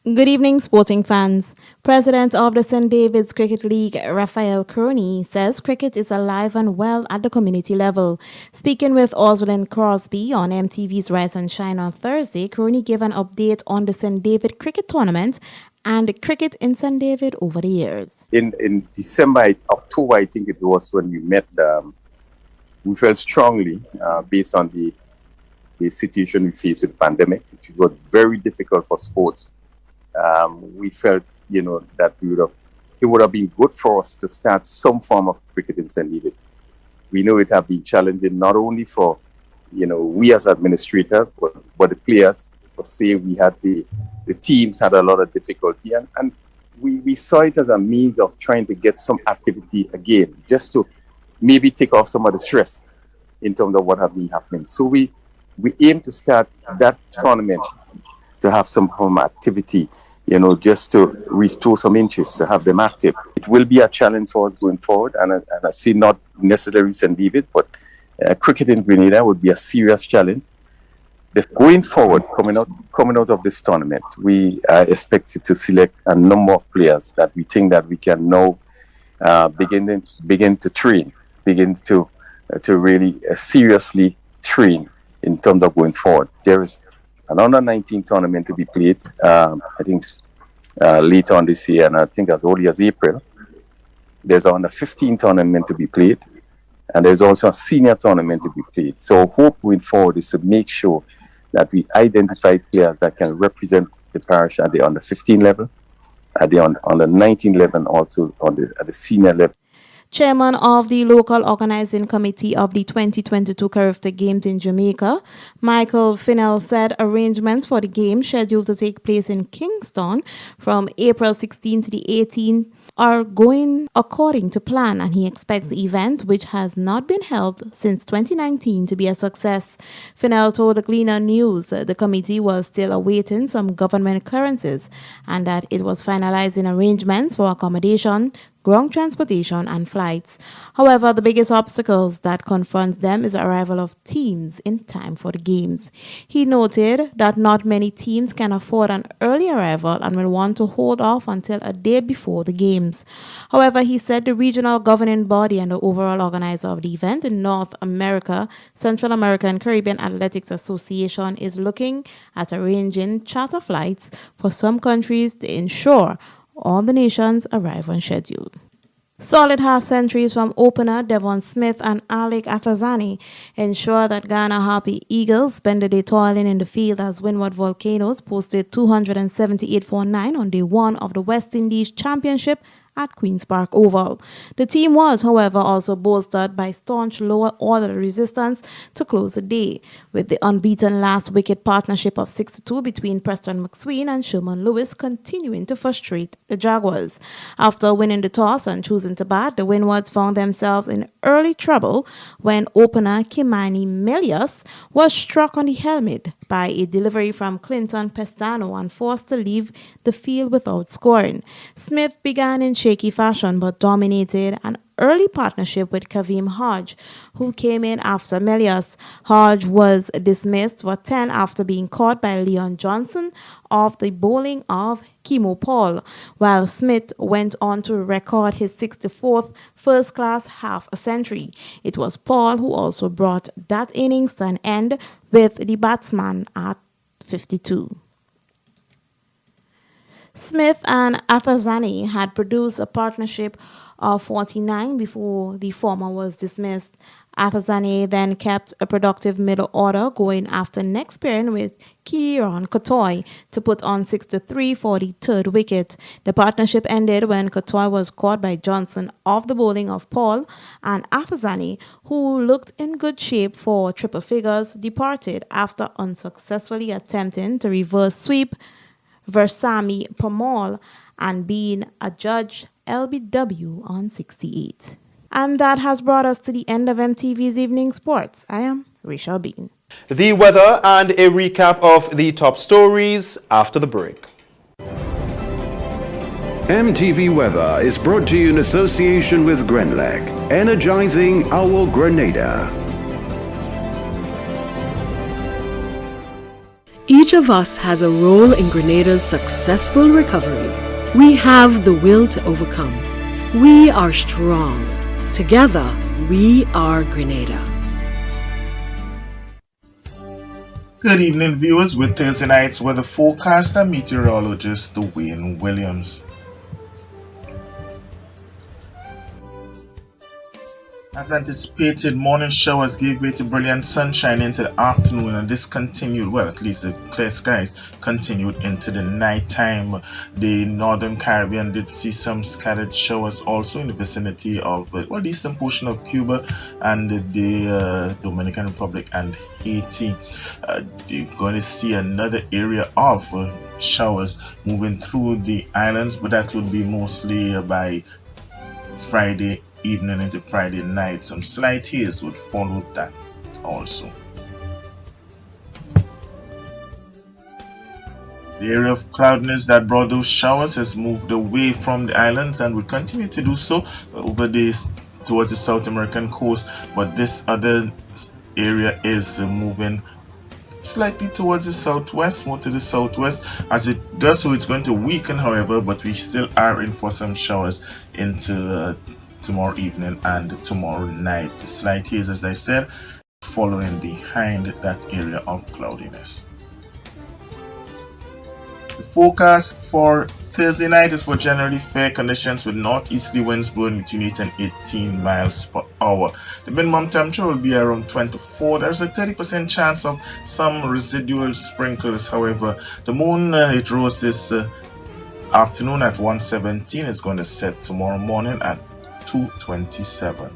Good evening, sporting fans. President of the St. David's Cricket League, Raphael Crony, says cricket is alive and well at the community level. Speaking with Oswald Crosby on MTV's Rise and Shine on Thursday, Crony gave an update on the St. David Cricket Tournament and cricket in St. David over the years. In December, October, I think it was when we met, we felt strongly, based on the situation we faced with the pandemic, which was very difficult for sports. We felt, that it would have been good for us to start some form of cricket in St. David. We know it has been challenging not only for, we as administrators, but the players. For say we had the teams had a lot of difficulty, and we saw it as a means of trying to get some activity again, just to maybe take off some of the stress in terms of what have been happening. So we aim to start that tournament to have some home activity, just to restore some interest, to have them active. It will be a challenge for us going forward, and I see not necessarily St. David, but cricket in Grenada would be a serious challenge. Going forward, coming out of this tournament, we are expected to select a number of players that we think that we can now begin to train, begin to really seriously train in terms of going forward. There is an under-19 tournament to be played, I think later on this year, and I think as early as April. There's an under-15 tournament to be played, and there's also a senior tournament to be played. So hope going forward is to make sure that we identify players that can represent the parish at the under-15 level, at the under-19 level, also at the senior level. Chairman of the local organizing committee of the 2022 Caribbean Games in Jamaica, Michael Finnell, said arrangements for the games scheduled to take place in Kingston from April 16 to the 18th are going according to plan, and he expects the event, which has not been held since 2019, to be a success. Finnell told the Gleaner News the committee was still awaiting some government clearances and that it was finalizing arrangements for accommodation, ground transportation and flights. However, the biggest obstacles that confronts them is the arrival of teams in time for the games. He noted that not many teams can afford an early arrival and will want to hold off until a day before the games. However, he said the regional governing body and the overall organizer of the event in North America, Central America and Caribbean Athletics Association, is looking at arranging charter flights for some countries to ensure all the nations arrive on schedule. Solid half centuries from opener Devon Smith and Alec Athazani ensure that Ghana Harpy Eagles spend the day toiling in the field as Windward Volcanoes posted 278 for 9 on day 1 of the West Indies Championship at Queen's Park Oval. The team was, however, also bolstered by staunch lower order resistance to close the day, with the unbeaten last wicket partnership of 6-2 between Preston McSween and Sherman Lewis continuing to frustrate the Jaguars. After winning the toss and choosing to bat, the Windwards found themselves in early trouble when opener Kimani Melius was struck on the helmet by a delivery from Clinton Pestano and forced to leave the field without scoring. Smith began in shaky fashion but dominated an early partnership with Kavim Hodge, who came in after Melius. Hodge was dismissed for 10 after being caught by Leon Johnson off the bowling of Kimo Paul, while Smith went on to record his 64th first-class half a century. It was Paul who also brought that innings to an end with the batsman at 52. Smith and Athazani had produced a partnership of 49 before the former was dismissed. Athazani then kept a productive middle order going after next pairing with Kieron Kotoy to put on 6-3 for the third wicket. The partnership ended when Kotoy was caught by Johnson off the bowling of Paul, and Athazani, who looked in good shape for triple figures, departed after unsuccessfully attempting to reverse sweep Versami Pamal and being adjudged LBW on 68. And that has brought us to the end of MTV's Evening Sports. I am Rachel Bean. The weather and a recap of the top stories after the break. MTV Weather is brought to you in association with Grenlec, energizing our Grenada. Each of us has a role in Grenada's successful recovery. We have the will to overcome. We are strong. Together, we are Grenada. Good evening, viewers, with Thursday night's weather forecast and meteorologist Dwayne Williams. As anticipated, morning showers gave way to brilliant sunshine into the afternoon, and this continued, well, at least the clear skies continued into the night time. The northern Caribbean did see some scattered showers also in the vicinity of, well, the eastern portion of Cuba and the Dominican Republic and Haiti. You're going to see another area of showers moving through the islands, but that would be mostly by Friday evening into Friday night. Some slight haze would follow that also. The area of cloudiness that brought those showers has moved away from the islands and will continue to do so over days towards the South American coast, but this other area is moving slightly towards the southwest, more to the southwest. As it does so, it's going to weaken, however, but we still are in for some showers into tomorrow evening and tomorrow night. The slight haze, as I said, following behind that area of cloudiness. The forecast for Thursday night is for generally fair conditions with northeasterly winds blowing between 8 and 18 miles per hour. The minimum temperature will be around 24. There's a 30% chance of some residual sprinkles. However, the moon, it rose this afternoon at 1:17. It's going to set tomorrow morning at 2:27.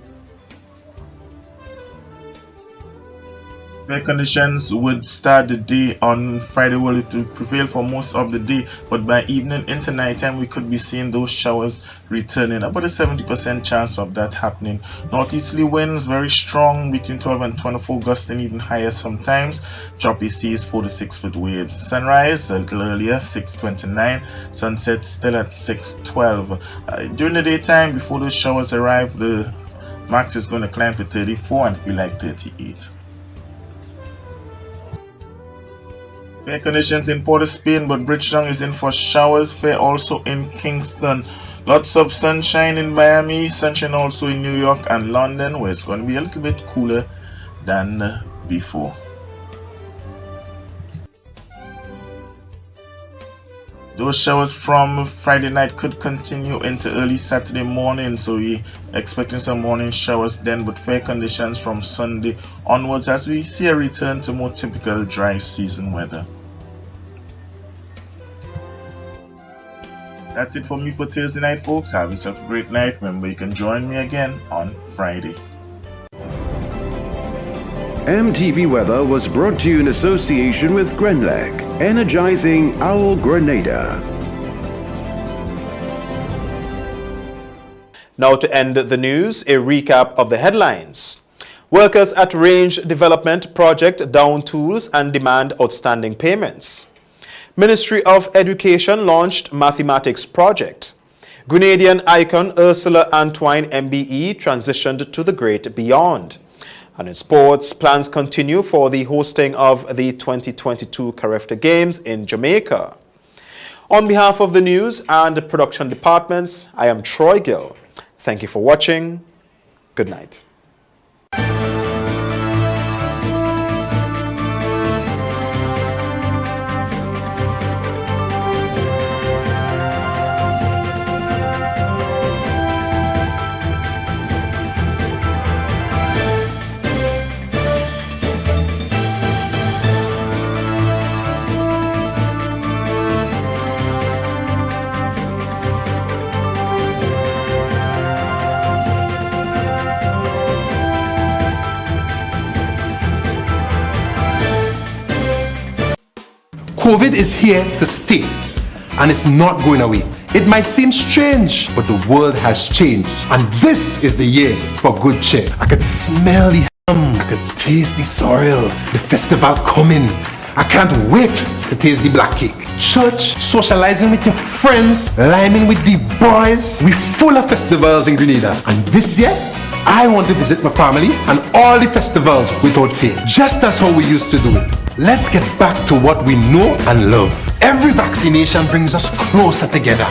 Fair conditions would start the day on Friday. Well, it will prevail for most of the day, but by evening into nighttime we could be seeing those showers returning. About a 70% chance of that happening. Northeasterly winds very strong between 12 and 24 gusting even higher sometimes. Choppy seas, 4 to 6 foot waves. Sunrise a little earlier, 6:29. Sunset still at 6:12. During the daytime before those showers arrive, the max is going to climb to 34 and feel like 38. Fair conditions in Port of Spain, but Bridgetown is in for showers. Fair also in Kingston. Lots of sunshine in Miami, sunshine also in New York and London, where it's going to be a little bit cooler than before. Those showers from Friday night could continue into early Saturday morning, so we're expecting some morning showers then, but fair conditions from Sunday onwards as we see a return to more typical dry season weather. That's it for me for Thursday night, folks. Have yourself a great night. Remember, you can join me again on Friday. MTV Weather was brought to you in association with Grenlec, energizing our Grenada. Now to end the news, a recap of the headlines. Workers at Range Development Project down tools and demand outstanding payments. Ministry of Education launched Mathematics Project. Grenadian icon Ursula Antoine MBE transitioned to the great beyond. And in sports, plans continue for the hosting of the 2022 Carefta Games in Jamaica. On behalf of the news and production departments, I am Troy Gill. Thank you for watching. Good night. COVID is here to stay, and it's not going away. It might seem strange, but the world has changed, and this is the year for good cheer. I could smell the ham, I could taste the soil, the festival coming. I can't wait to taste the black cake. Church, socializing with your friends, liming with the boys. We're full of festivals in Grenada, and this year, I want to visit my family and all the festivals without fail, just as how we used to do it. Let's get back to what we know and love. Every vaccination brings us closer together.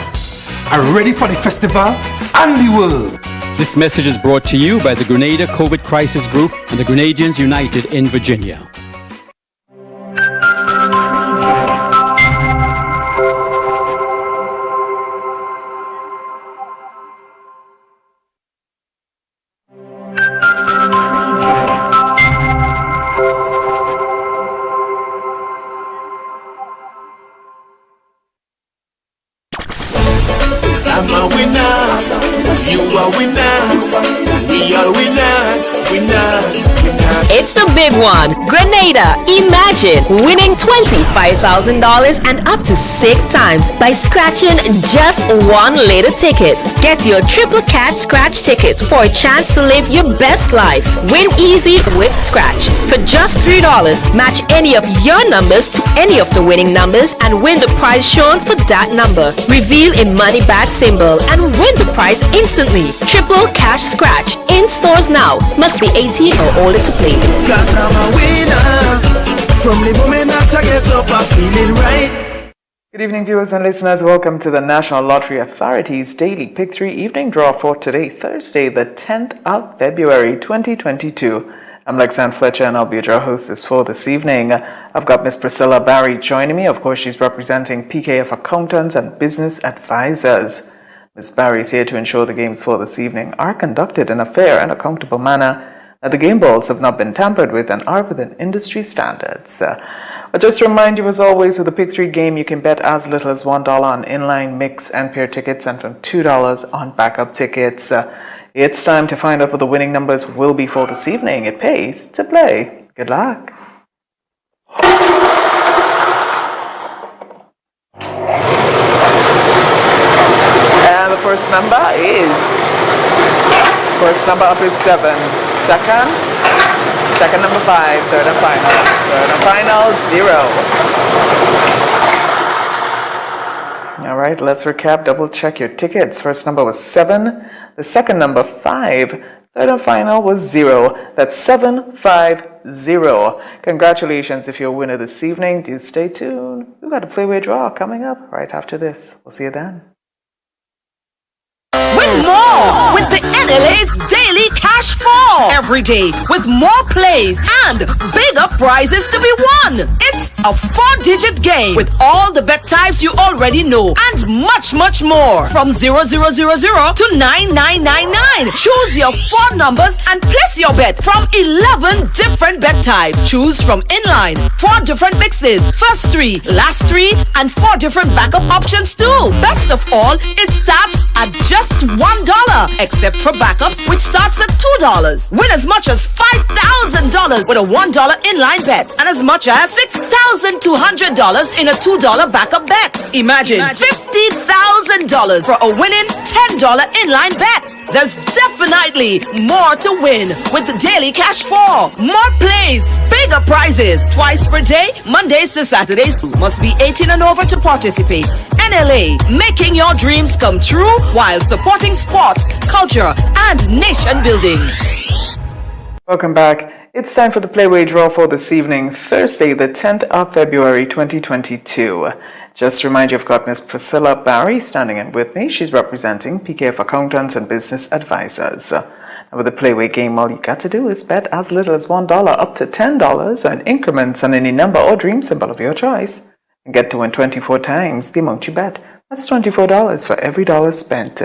Are ready for the festival and the world. This message is brought to you by the Grenada COVID Crisis Group and the Grenadians United in Virginia. I'm a winner. You are winner. We are winners, winners, winners. It's the big one. Grenada. Imagine winning $25,000 and up to 6 times by scratching just one lotto ticket. Get your triple cash scratch tickets for a chance to live your best life. Win easy with Scratch. For just $3, match any of your numbers to any of the winning numbers and win the prize shown for that number. Reveal a money bag symbol and win the prize instantly. Triple cash scratch. In stores now. Must be 18 or older to play. Cause I'm a winner. From the moment that I get up, I'm feeling right. Good evening, viewers and listeners. Welcome to the National Lottery Authority's Daily Pick 3 Evening Draw for today, Thursday, the 10th of February, 2022. I'm Lexanne Fletcher and I'll be your hostess for this evening. I've got Miss Priscilla Barry joining me. Of course, she's representing PKF Accountants and Business Advisors. Ms. Barry is here to ensure the games for this evening are conducted in a fair and accountable manner, that the game balls have not been tampered with and are within industry standards. But just to remind you, as always, with the Pick 3 game, you can bet as little as $1 on inline, mix, and pair tickets and from $2 on backup tickets. It's time to find out what the winning numbers will be for this evening. It pays to play. Good luck. And the first number up is 7. Second number 5. Third and final 0. All right, let's recap. Double check your tickets. First number was 7. The second number 5. Third and final was 0. That's 750. Congratulations if you're a winner this evening. Do stay tuned. We've got a Playway draw coming up right after this. We'll see you then. Win more with the NLA's Daily Cash Fall. Every day with more plays and bigger prizes to be won. It's a 4-digit game with all the bet types you already know and much, much more. From 0000 to 9999. Choose your 4 numbers and place your bet from 11 different bet types. Choose from inline, 4 different mixes, first 3, last 3, and 4 different backup options too. Best of all, it starts at just $1, except for backups, which starts at $2. Win as much as $5,000 with a $1 inline bet and as much as $6,200 in a $2 backup bet. Imagine $50,000 for a winning $10 inline bet. There's definitely more to win with the Daily Cash 4. More plays, bigger prizes, twice per day, Mondays to Saturdays. Must be 18 and over to participate. NLA, making your dreams come true while supporting sports, culture, and nation building. Welcome back. It's time for the Playway draw for this evening, Thursday, the 10th of February, 2022. Just to remind you, I've got Miss Priscilla Barry standing in with me. She's representing PKF Accountants and Business Advisors. And with the Playway game, all you got to do is bet as little as $1 up to $10 and increments on any number or dream symbol of your choice. And get to win 24 times the amount you bet. That's $24 for every dollar spent.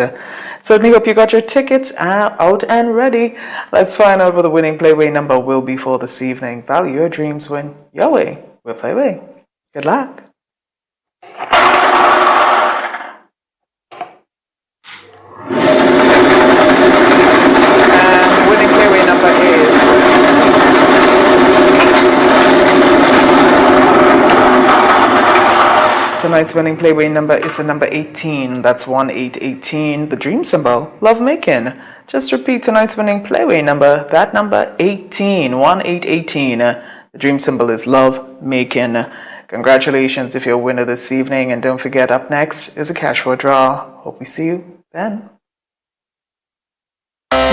Certainly hope you got your tickets out and ready. Let's find out what the winning Playway number will be for this evening. Value your dreams, win your way with Playway. Good luck. And the winning Playway number is tonight's winning Playway number is the number 18. That's 1818. The dream symbol, love making. Just repeat tonight's winning Playway number. That number 18, 1818. The dream symbol is love making. Congratulations if you're a winner this evening. And don't forget, up next is a cash for a draw. Hope we see you then.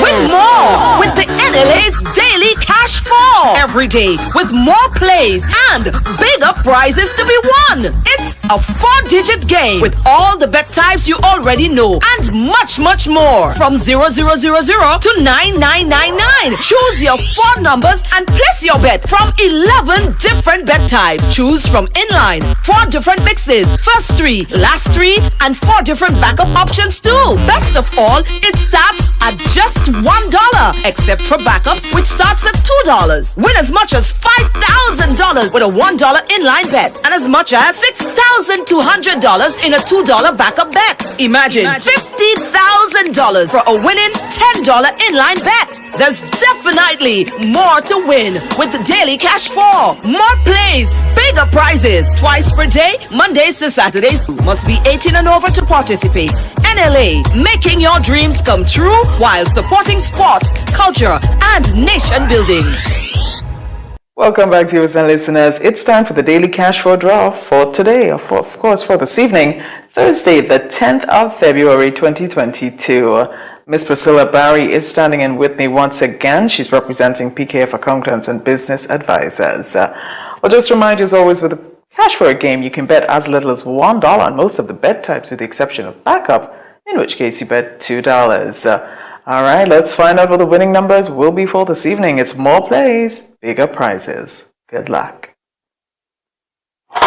Win more with the NLA's Daily Cash Fall. Every day with more plays and bigger prizes to be won. It's a 4-digit game with all the bet types you already know and much, much more. From 0000 to 9999. Choose your 4 numbers and place your bet from 11 different bet types. Choose from inline, 4 different mixes, first 3, last 3, and 4 different backup options too. Best of all, it starts at just $1, except for backups, which starts at $2. Win as much as $5,000 with a $1 inline bet and as much as $6,200 in a $2 backup bet. Imagine $50,000 for a winning $10 inline bet. There's definitely more to win with the Daily Cash 4. More plays, bigger prizes. Twice per day, Mondays to Saturdays. Must be 18 and over to participate. NLA, making your dreams come true while supporting sports, culture, and nation building. Welcome back, viewers and listeners. It's time for the Daily Cash 4 draw for today, of course, for this evening, Thursday, the 10th of February, 2022. Miss Priscilla Barry is standing in with me once again. She's representing PKF Accountants and Business Advisors. I'll just remind you, as always, with the Cash for a game, you can bet as little as $1 on most of the bet types with the exception of backup, in which case you bet $2. All right, let's find out what the winning numbers will be for this evening. It's more plays, bigger prizes. Good luck. All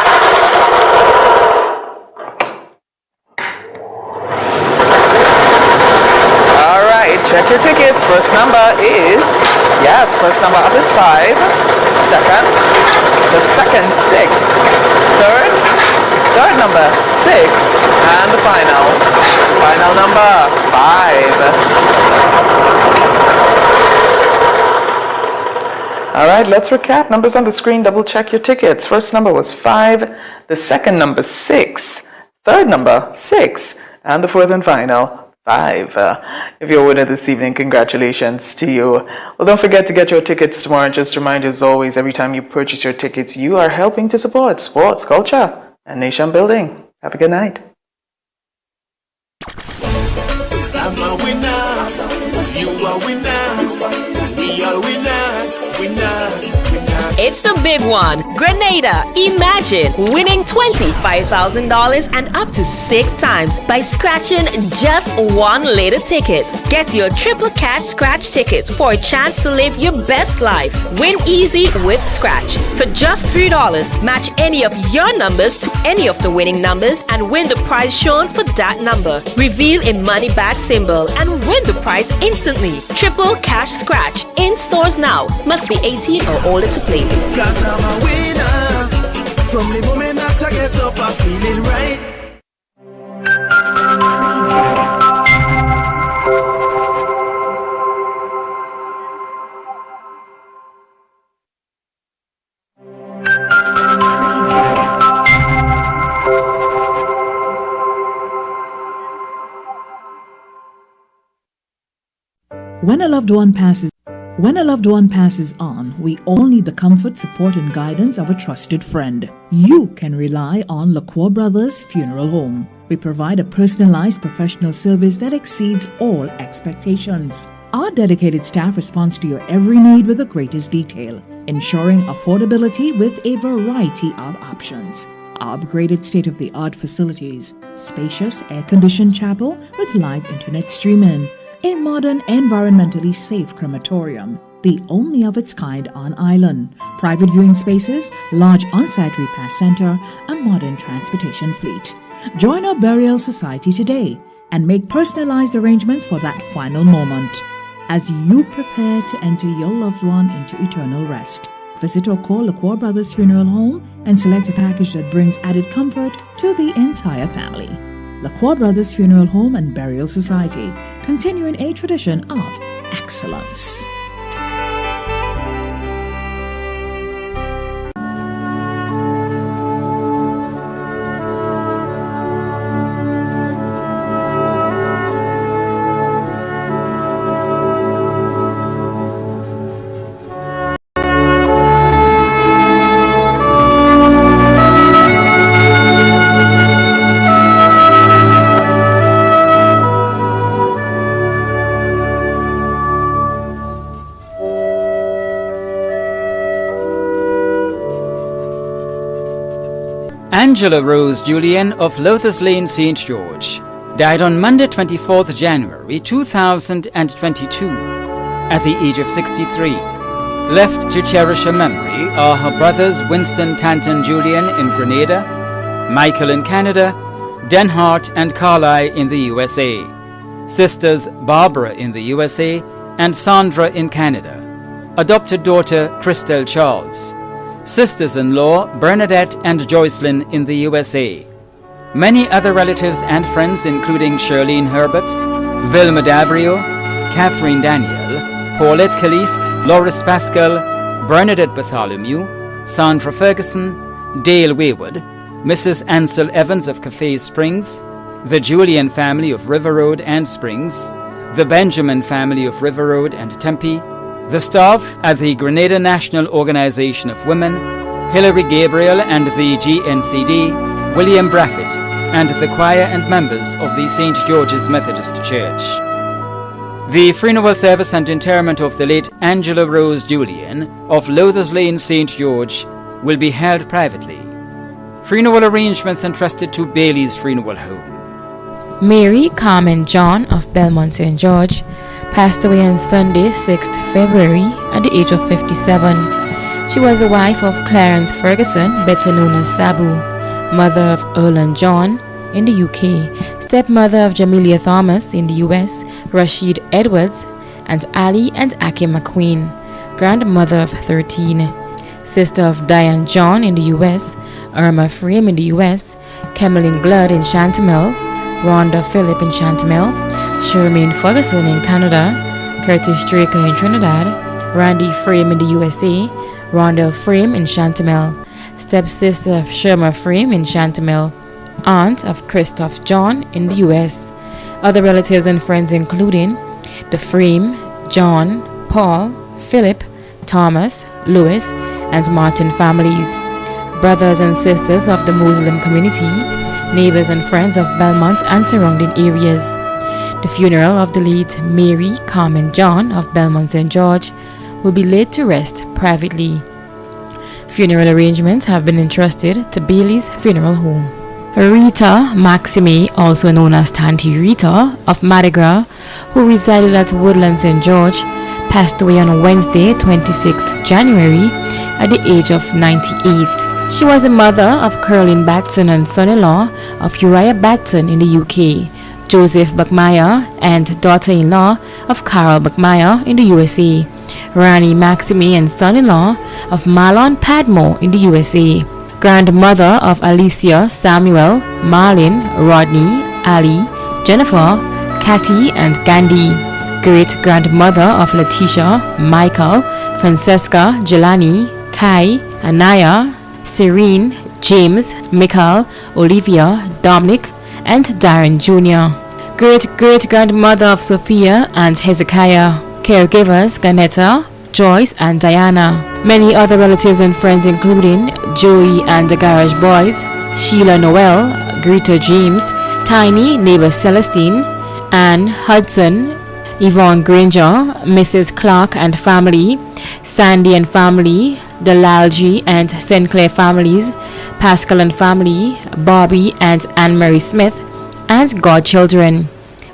right, check your tickets. First number up is 5. The second 6. Third number 6. And the final number 5. All right, let's recap. Numbers on the screen, double check your tickets. First number was 5, the second number 6, third number 6, and the fourth and final 5. If you're a winner this evening, congratulations to you. Well, don't forget to get your tickets tomorrow. And just remind you, as always, every time you purchase your tickets, you are helping to support sports, culture, and nation building. Have a good night. I'm a winner, you are winner, we are winners, winners. It's the big one. Grenada. Imagine winning $25,000 and up to 6 times by scratching just one lotto ticket. Get your triple cash scratch tickets for a chance to live your best life. Win easy with Scratch. For just $3, match any of your numbers to any of the winning numbers and win the prize shown for that number. Reveal a money bag symbol and win the prize instantly. Triple cash scratch. In stores now. Must be 18 or older to play. Cause I'm a winner. From the moment that I get up, I'm feeling right. When a loved one passes on, we all need the comfort, support, and guidance of a trusted friend. You can rely on LaCour Brothers Funeral Home. We provide a personalized professional service that exceeds all expectations. Our dedicated staff responds to your every need with the greatest detail, ensuring affordability with a variety of options. Our upgraded state-of-the-art facilities, spacious air-conditioned chapel with live internet streaming, a modern, environmentally safe crematorium, the only of its kind on island, private viewing spaces, large on-site repast center, a modern transportation fleet. Join our burial society today and make personalized arrangements for that final moment as you prepare to enter your loved one into eternal rest. Visit or call LaCour Brothers Funeral Home and select a package that brings added comfort to the entire family. LaCour Brothers Funeral Home and Burial Society, continuing a tradition of excellence. Angela Rose Julian of Lothers Lane, St. George, died on Monday 24th January 2022 at the age of 63. Left to cherish her memory are her brothers Winston Tanton Julian in Grenada, Michael in Canada, Denhart and Carlisle in the USA, sisters Barbara in the USA and Sandra in Canada. Adopted daughter Christelle Charles. Sisters-in-law Bernadette and Joycelyn in the USA. Many other relatives and friends including Charlene Herbert, Vilma Dabrio, Catherine Daniel, Paulette Caliste, Loris Pascal, Bernadette Bartholomew, Sandra Ferguson, Dale Waywood, Mrs. Ansel Evans of Cafe Springs, the Julian family of River Road and Springs, the Benjamin family of River Road and Tempe, the staff at the Grenada National Organization of Women, Hilary Gabriel and the GNCD, William Braffett, and the choir and members of the St. George's Methodist Church. The funeral service and interment of the late Angela Rose Julian of Lothers Lane, St. George will be held privately. Funeral arrangements entrusted to Bailey's Funeral Home. Mary Carmen John of Belmont, St. George, passed away on Sunday, 6th February, at the age of 57. She was the wife of Clarence Ferguson, better known as Sabu, mother of Earl and John in the UK, stepmother of Jamelia Thomas in the US, Rashid Edwards, and Ali and Aki McQueen, grandmother of 13, sister of Diane John in the US, Irma Frame in the US, Cameline Glood in Chantemel, Rhonda Phillip in Chantemel, Charmaine Ferguson in Canada, Curtis Draker in Trinidad, Randy Frame in the USA, Rondell Frame in Chantemel, stepsister of Sherma Frame in Chantemel, aunt of Christoph John in the US. Other relatives and friends including the Frame, John, Paul, Philip, Thomas, Louis, and Martin families, brothers and sisters of the Muslim community, neighbors and friends of Belmont and surrounding areas. The funeral of the late Mary Carmen John of Belmont, St. George will be laid to rest privately. Funeral arrangements have been entrusted to Bailey's Funeral Home. Rita Maxime, also known as Tanti Rita of Mardi Gras, who resided at Woodland, St. George, passed away on Wednesday, 26th January, at the age of 98. She was the mother of Caroline Batson and son-in-law of Uriah Batson in the UK, Joseph Buckmeyer, and daughter-in-law of Carol Buckmeyer in the USA, Rani Maxime and son-in-law of Marlon Padmore in the USA, grandmother of Alicia, Samuel, Marlin, Rodney, Ali, Jennifer, Kathy, and Gandhi, great-grandmother of Letitia, Michael, Francesca, Jelani, Kai, Anaya, Serene, James, Michael, Olivia, Dominic, and Darren Jr., great-great-grandmother of Sophia and Hezekiah, caregivers Ganetta, Joyce, and Diana. Many other relatives and friends including Joey and the Garage Boys, Sheila Noel, Greta James, Tiny, neighbor Celestine, Anne Hudson, Yvonne Granger, Mrs. Clark and family, Sandy and family, the Lalji and St. Clair families, Pascal and family, Bobby and Anne-Marie Smith, and godchildren,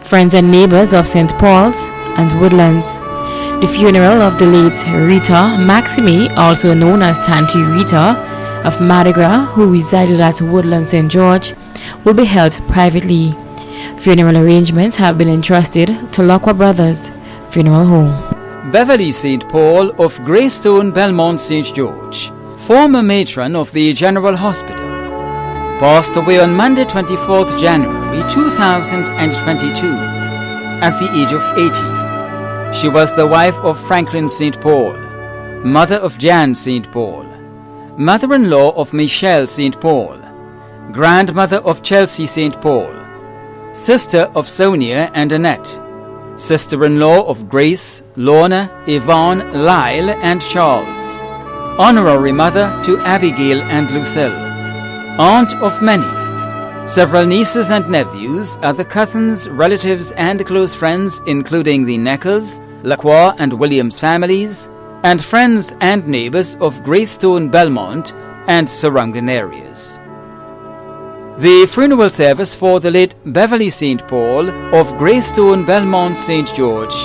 friends and neighbors of St. Paul's and Woodlands. The funeral of the late Rita Maxime, also known as Tanti Rita of Mardi Gras, who resided at Woodland, St. George, will be held privately. Funeral arrangements have been entrusted to Lockwar Brothers Funeral Home. Beverly St. Paul of Greystone, Belmont, St. George, former matron of the General Hospital, passed away on Monday 24th January 2022 at the age of 80. She was the wife of Franklin St. Paul, mother of Jan St. Paul, mother-in-law of Michelle St. Paul, grandmother of Chelsea St. Paul, sister of Sonia and Annette, sister-in-law of Grace, Lorna, Yvonne, Lyle, and Charles, honorary mother to Abigail and Lucille, aunt of many, several nieces and nephews, other cousins, relatives, and close friends, including the Neckers, Lacroix, and Williams families, and friends and neighbors of Greystone, Belmont, and surrounding areas. The funeral service for the late Beverly St. Paul of Greystone, Belmont, St. George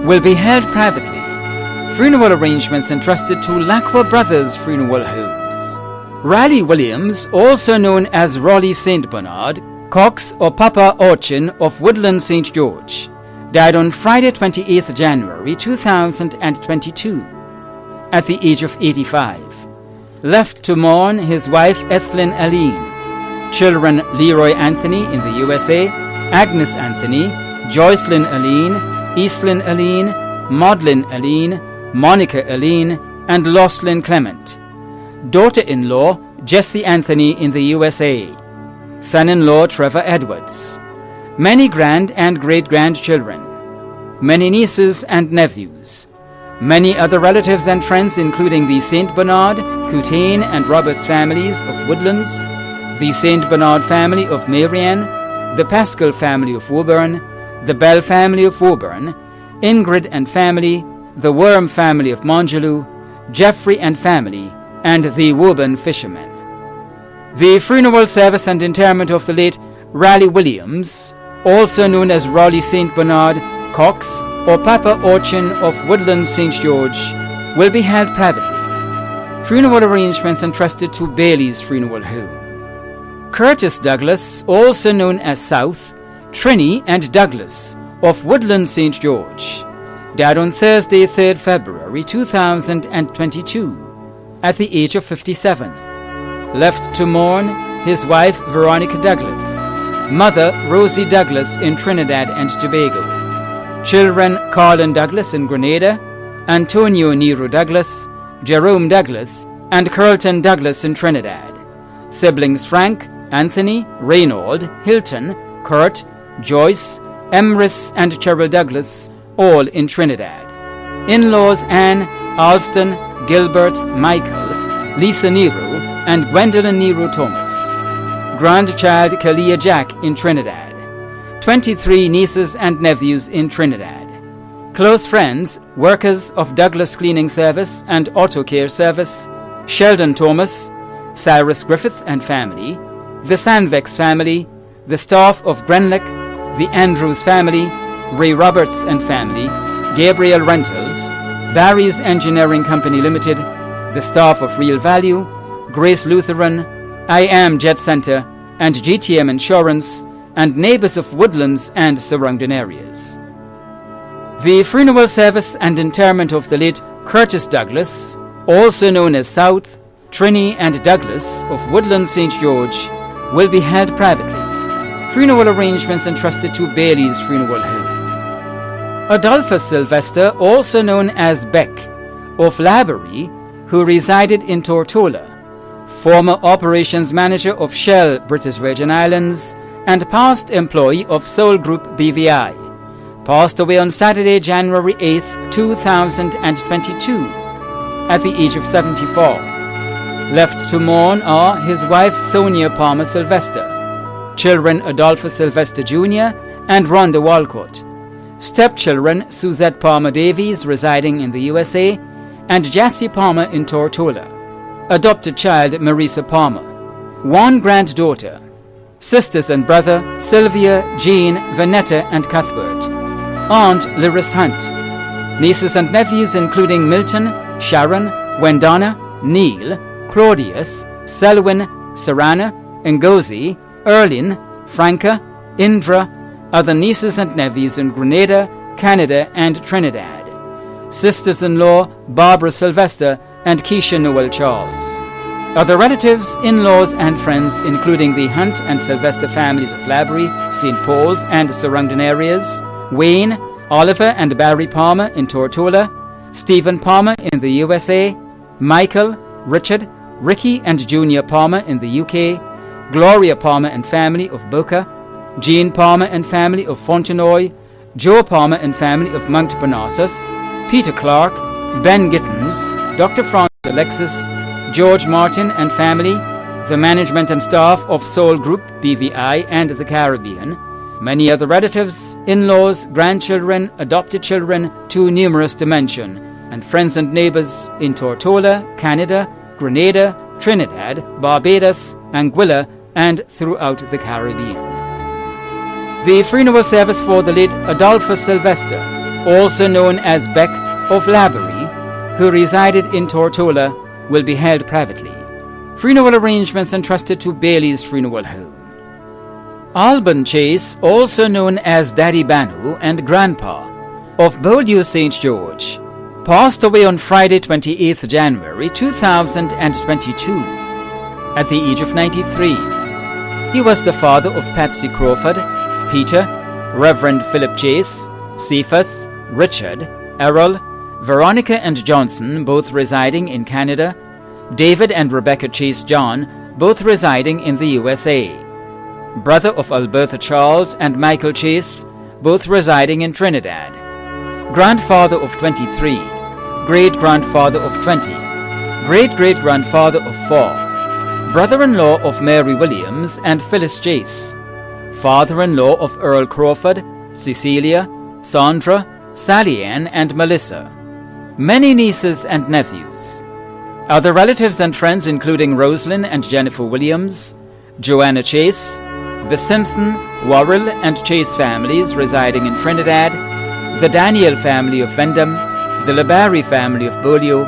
will be held privately. Funeral arrangements entrusted to Lacroix Brothers Funeral Homes. Riley Williams, also known as Raleigh St. Bernard, Cox or Papa Orchin of Woodland, St. George, died on Friday 28th January 2022 at the age of 85. Left to mourn his wife Ethelyn Aline, children Leroy Anthony in the USA, Agnes Anthony, Joycelyn Aline, Eastlyn Aline, Maudlin Aline, Monica Aline, and Loslyn Clement. Daughter-in-law Jessie Anthony in the USA. Son-in-law Trevor Edwards. Many grand and great-grandchildren. Many nieces and nephews. Many other relatives and friends, including the St. Bernard, Coutane, and Roberts families of Woodlands, the St. Bernard family of Marianne, the Pascal family of Woburn, the Bell family of Woburn, Ingrid and family, the Worm family of Monjaloo, Jeffrey and family, and the Woburn fishermen. The funeral service and interment of the late Raleigh Williams, also known as Raleigh St. Bernard Cox or Papa Orchin of Woodlands St. George, will be held privately. Funeral arrangements entrusted to Bailey's Funeral Home. Curtis Douglas, also known as South, Trini and Douglas of Woodlands St. George, died on Thursday 3rd February 2022 at the age of 57. Left to mourn his wife Veronica Douglas, mother Rosie Douglas in Trinidad and Tobago, children Carlin Douglas in Grenada, Antonio Nero Douglas, Jerome Douglas, and Carlton Douglas in Trinidad, siblings Frank, Anthony, Reynold, Hilton, Kurt, Joyce, Emrys, and Cheryl Douglas, all in Trinidad. In-laws Anne, Alston, Gilbert, Michael, Lisa Nero, and Gwendolyn Nero Thomas. Grandchild Kalia Jack in Trinidad. 23 nieces and nephews in Trinidad. Close friends, workers of Douglas Cleaning Service and Auto Care Service, Sheldon Thomas, Cyrus Griffith and family, the Sandvex family, the staff of Grenlick, the Andrews family, Ray Roberts and family, Gabriel Rentals, Barry's Engineering Company Limited, the staff of Real Value, Grace Lutheran, I Am Jet Center, and GTM Insurance, and neighbors of Woodlands and surrounding areas. The funeral service and interment of the late Curtis Douglas, also known as South, Trini, and Douglas of Woodlands St. George, will be held privately. Funeral arrangements entrusted to Bailey's Funeral Home. Adolphus Sylvester, also known as Beck, of Laborie, who resided in Tortola, former operations manager of Shell British Virgin Islands and past employee of Soul Group BVI, passed away on Saturday, January 8, 2022, at the age of 74. Left to mourn are his wife Sonia Palmer Sylvester, children Adolphus Sylvester Jr. and Rhonda Walcott, stepchildren Suzette Palmer Davies residing in the USA and Jassy Palmer in Tortola, adopted child Marisa Palmer, one granddaughter, sisters and brother Sylvia, Jean, Vanetta, and Cuthbert, aunt Lyris Hunt, nieces and nephews including Milton, Sharon, Wendana, Neil, Claudius, Selwyn, Sarana, Ngozi, Erlin, Franca, Indra, other nieces and nephews in Grenada, Canada, and Trinidad, sisters-in-law Barbara Sylvester and Keisha Noel Charles. Other relatives, in-laws, and friends, including the Hunt and Sylvester families of Laborie, St. Paul's, and surrounding areas, Wayne, Oliver and Barry Palmer in Tortola, Stephen Palmer in the USA, Michael, Richard, Ricky and Junior Palmer in the UK, Gloria Palmer and family of Boca, Jean Palmer and family of Fontenoy, Joe Palmer and family of Mount Parnassus, Peter Clark, Ben Gittens, Dr. Franz Alexis, George Martin and family, the management and staff of Soul Group, BVI, and the Caribbean, many other relatives, in-laws, grandchildren, adopted children, too numerous to mention, and friends and neighbors in Tortola, Canada, Grenada, Trinidad, Barbados, Anguilla, and throughout the Caribbean. The funeral service for the late Adolphus Sylvester, also known as Beck of Laborie, who resided in Tortola, will be held privately. Funeral arrangements entrusted to Bailey's Funeral Home. Alban Chase, also known as Daddy Banu and Grandpa, of Beaulieu St. George, passed away on Friday 28th January 2022 at the age of 93. He was the father of Patsy Crawford, Peter, Reverend Philip Chase, Cephas, Richard, Errol, Veronica and Johnson, both residing in Canada, David and Rebecca Chase John, both residing in the USA, brother of Alberta Charles and Michael Chase, both residing in Trinidad, grandfather of 23, great-grandfather of 20, great-great-grandfather of 4, brother-in-law of Mary Williams and Phyllis Chase, father-in-law of Earl Crawford, Cecilia, Sandra, Sally Ann and Melissa, many nieces and nephews. Other relatives and friends including Rosalind and Jennifer Williams, Joanna Chase, the Simpson, Worrell and Chase families residing in Trinidad, the Daniel family of Vendham, the LeBarry family of Beaulieu,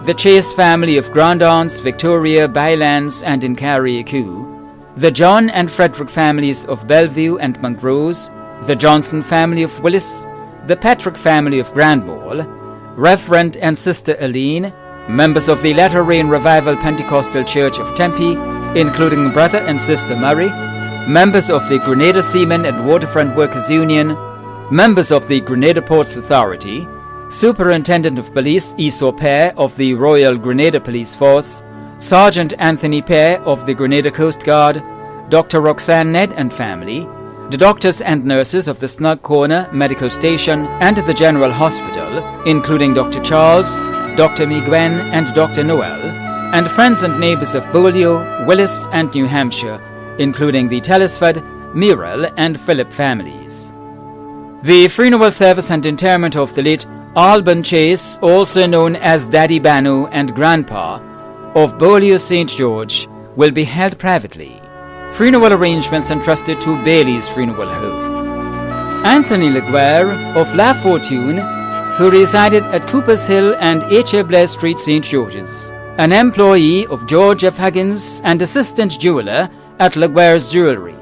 the Chase family of Grandance, Victoria, Bylands and in Carriacou, the John and Frederick families of Bellevue and Montrose, the Johnson family of Willis, the Patrick family of Grandmall, Reverend and Sister Aline, members of the Latter Rain Revival Pentecostal Church of Tempe, including Brother and Sister Murray, members of the Grenada Seamen and Waterfront Workers Union, members of the Grenada Ports Authority, Superintendent of Police Esau Pear of the Royal Grenada Police Force, Sergeant Anthony Pear of the Grenada Coast Guard, Dr. Roxanne Ned and family, the doctors and nurses of the Snug Corner Medical Station and the General Hospital, including Dr. Charles, Dr. Migwen and Dr. Noel, and friends and neighbors of Beaulieu, Willis and New Hampshire, including the Telesford, Murrell and Phillip families. The funeral service and interment of the late Alban Chase, also known as Daddy Banu and Grandpa, of Beaulieu St. George, will be held privately. Funeral arrangements entrusted to Bailey's Funeral Home. Anthony Laguerre of La Fortune, who resided at Cooper's Hill and H.A. Blair Street, St. George's, an employee of George F. Huggins and assistant jeweler at Laguerre's Jewelry,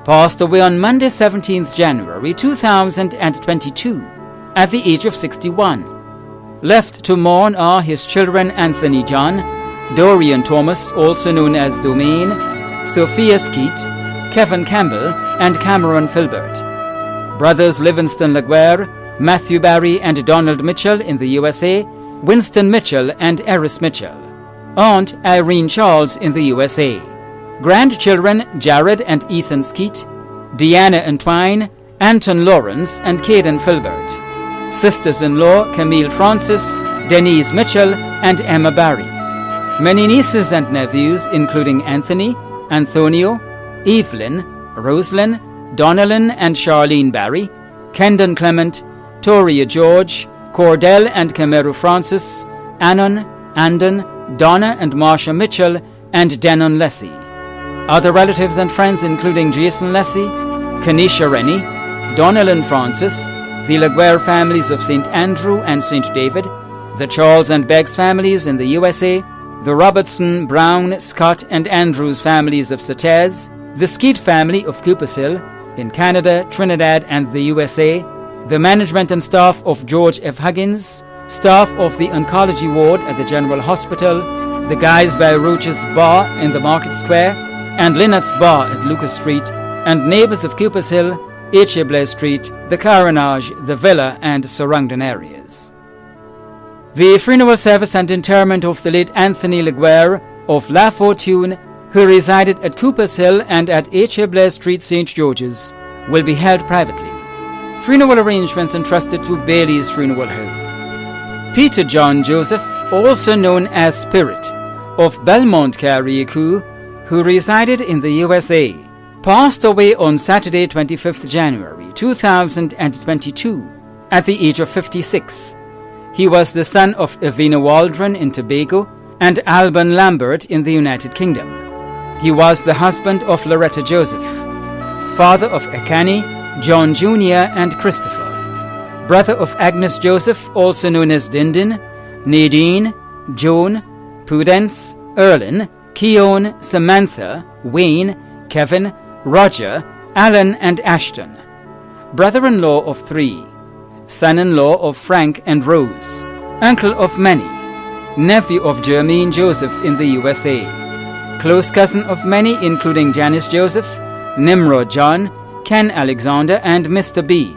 passed away on Monday 17th January 2022 at the age of 61. Left to mourn are his children Anthony John, Dorian Thomas, also known as Domain, Sophia Skeet, Kevin Campbell, and Cameron Filbert. Brothers Livingston Laguerre, Matthew Barry and Donald Mitchell in the USA, Winston Mitchell and Eris Mitchell. Aunt Irene Charles in the USA. Grandchildren Jared and Ethan Skeet, Deanna Entwine, Anton Lawrence and Caden Filbert. Sisters-in-law Camille Francis, Denise Mitchell and Emma Barry. Many nieces and nephews including Anthony, Antonio, Evelyn, Rosalind, Donnellan and Charlene Barry, Kendon Clement, Toria George, Cordell and Camero Francis, Anon, Andon, Donna and Marsha Mitchell, and Denon Lessie. Other relatives and friends including Jason Lessie, Kanisha Rennie, Donnellan Francis, the Laguerre families of St. Andrew and St. David, the Charles and Beggs families in the USA, the Robertson, Brown, Scott and Andrews families of Satez, the Skeet family of Cooper's Hill, in Canada, Trinidad and the USA, the management and staff of George F. Huggins, staff of the Oncology Ward at the General Hospital, the guys by Roach's Bar in the Market Square, and Lynnett's Bar at Lucas Street, and neighbors of Cooper's Hill, H.A. Blair Street, the Carenage, the Villa and surrounding areas. The funeral service and interment of the late Anthony Laguerre of La Fortune, who resided at Cooper's Hill and at H.A. Blair Street, St. George's, will be held privately. Funeral arrangements entrusted to Bailey's Funeral Home. Peter John Joseph, also known as Spirit, of Belmont, Carriacou, who resided in the USA, passed away on Saturday 25th January 2022 at the age of 56. He was the son of Evina Waldron in Tobago and Alban Lambert in the United Kingdom. He was the husband of Loretta Joseph, father of Akani, John Jr. and Christopher, brother of Agnes Joseph, also known as Dindin, Nadine, Joan, Prudence, Erlin, Keon, Samantha, Wayne, Kevin, Roger, Alan and Ashton, brother-in-law of 3, son-in-law of Frank and Rose, uncle of many, nephew of Jermaine Joseph in the USA, close cousin of many including Janice Joseph, Nimrod John, Ken Alexander, and Mr. B.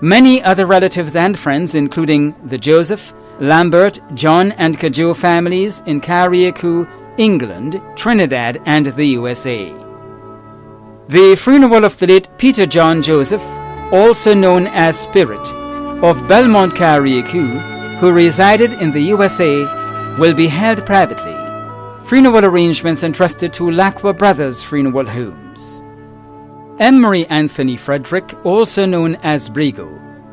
Many other relatives and friends including the Joseph, Lambert, John, and Cajo families in Carriacou, England, Trinidad, and the USA. The funeral of the late Peter John Joseph, also known as Spirit, of Belmont Carriacou, who resided in the USA, will be held privately. Funeral arrangements entrusted to Lacqua Brothers Funeral Homes. Emery Anthony Frederick, also known as Brigo,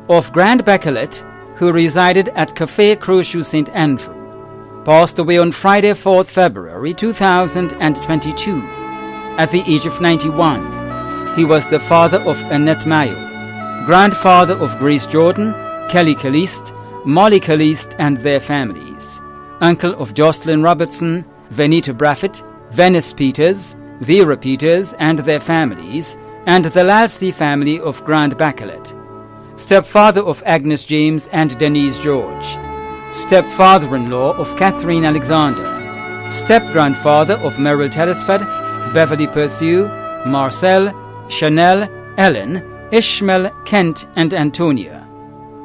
of Grand Bacalet, who resided at Café Crochu St. Andrew, passed away on Friday, 4th February 2022, at the age of 91. He was the father of Annette Mayo, grandfather of Grace Jordan, Kelly Caliste, Molly Caliste and their families, uncle of Jocelyn Robertson, Venita Braffett, Venice Peters, Vera Peters and their families, and the Lalsey family of Grand Bacalet, stepfather of Agnes James and Denise George, stepfather-in-law of Catherine Alexander, step-grandfather of Merrill Telesford, Beverly Pursue, Marcel, Chanel, Ellen, Ishmael, Kent, and Antonia.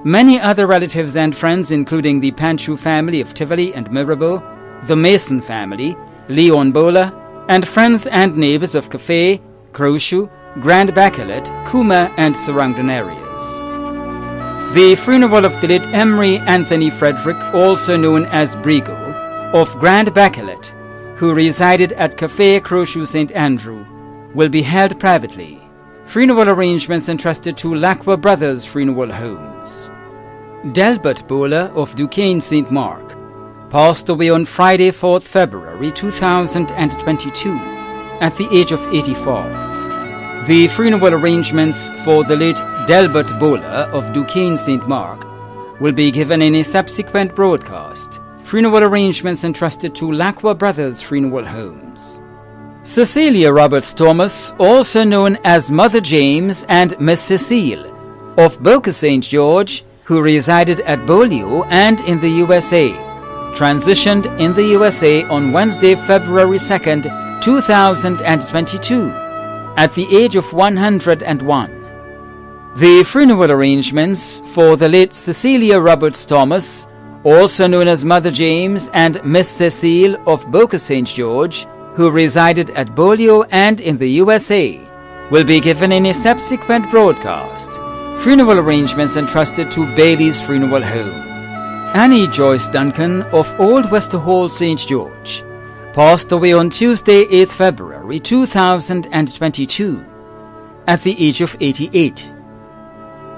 Many other relatives and friends including the Panchu family of Tivoli and Mirabeau, the Mason family, Leon Bola, and friends and neighbors of Café, Crochu, Grand Bacalet, Kuma, and surrounding areas. The funeral of the late Emery Anthony Frederick, also known as Brigo, of Grand Bacalet, who resided at Café Crochu St. Andrew, will be held privately. Funeral arrangements entrusted to Lacqua Brothers Funeral Homes. Delbert Bola of Duquesne St. Mark passed away on Friday, 4th February 2022, at the age of 84. The funeral arrangements for the late Delbert Bola of Duquesne St. Mark will be given in a subsequent broadcast. Funeral arrangements entrusted to Lacqua Brothers Funeral Homes. Cecilia Roberts Thomas, also known as Mother James and Miss Cecile, of Boca St. George, who resided at Beaulieu and in the USA, transitioned in the USA on Wednesday, February 2nd, 2022, at the age of 101. The funeral arrangements for the late Cecilia Roberts Thomas, also known as Mother James and Miss Cecile of Boca St. George, who resided at Beaulieu and in the USA, will be given in a subsequent broadcast. Funeral arrangements entrusted to Bailey's Funeral Home. Annie Joyce Duncan of Old Wester Hall, St. George, passed away on Tuesday, 8th February 2022, at the age of 88.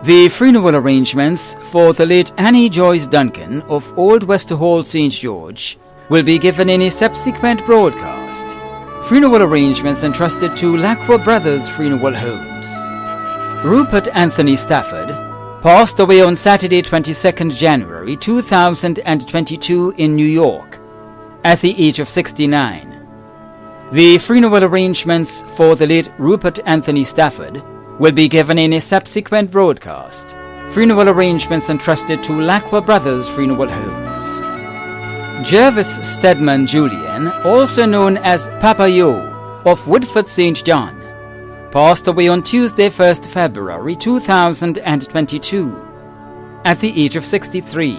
The funeral arrangements for the late Annie Joyce Duncan of Old Wester Hall, St. George, will be given in a subsequent broadcast. Funeral arrangements entrusted to Lacqua Brothers Funeral Homes. Rupert Anthony Stafford passed away on Saturday, 22nd January 2022 in New York, at the age of 69. The funeral arrangements for the late Rupert Anthony Stafford will be given in a subsequent broadcast. Funeral arrangements entrusted to Lacqua Brothers Funeral Homes. Jervis Stedman Julian, also known as Papa Yo, of Woodford St. John, passed away on Tuesday, 1st February 2022, at the age of 63.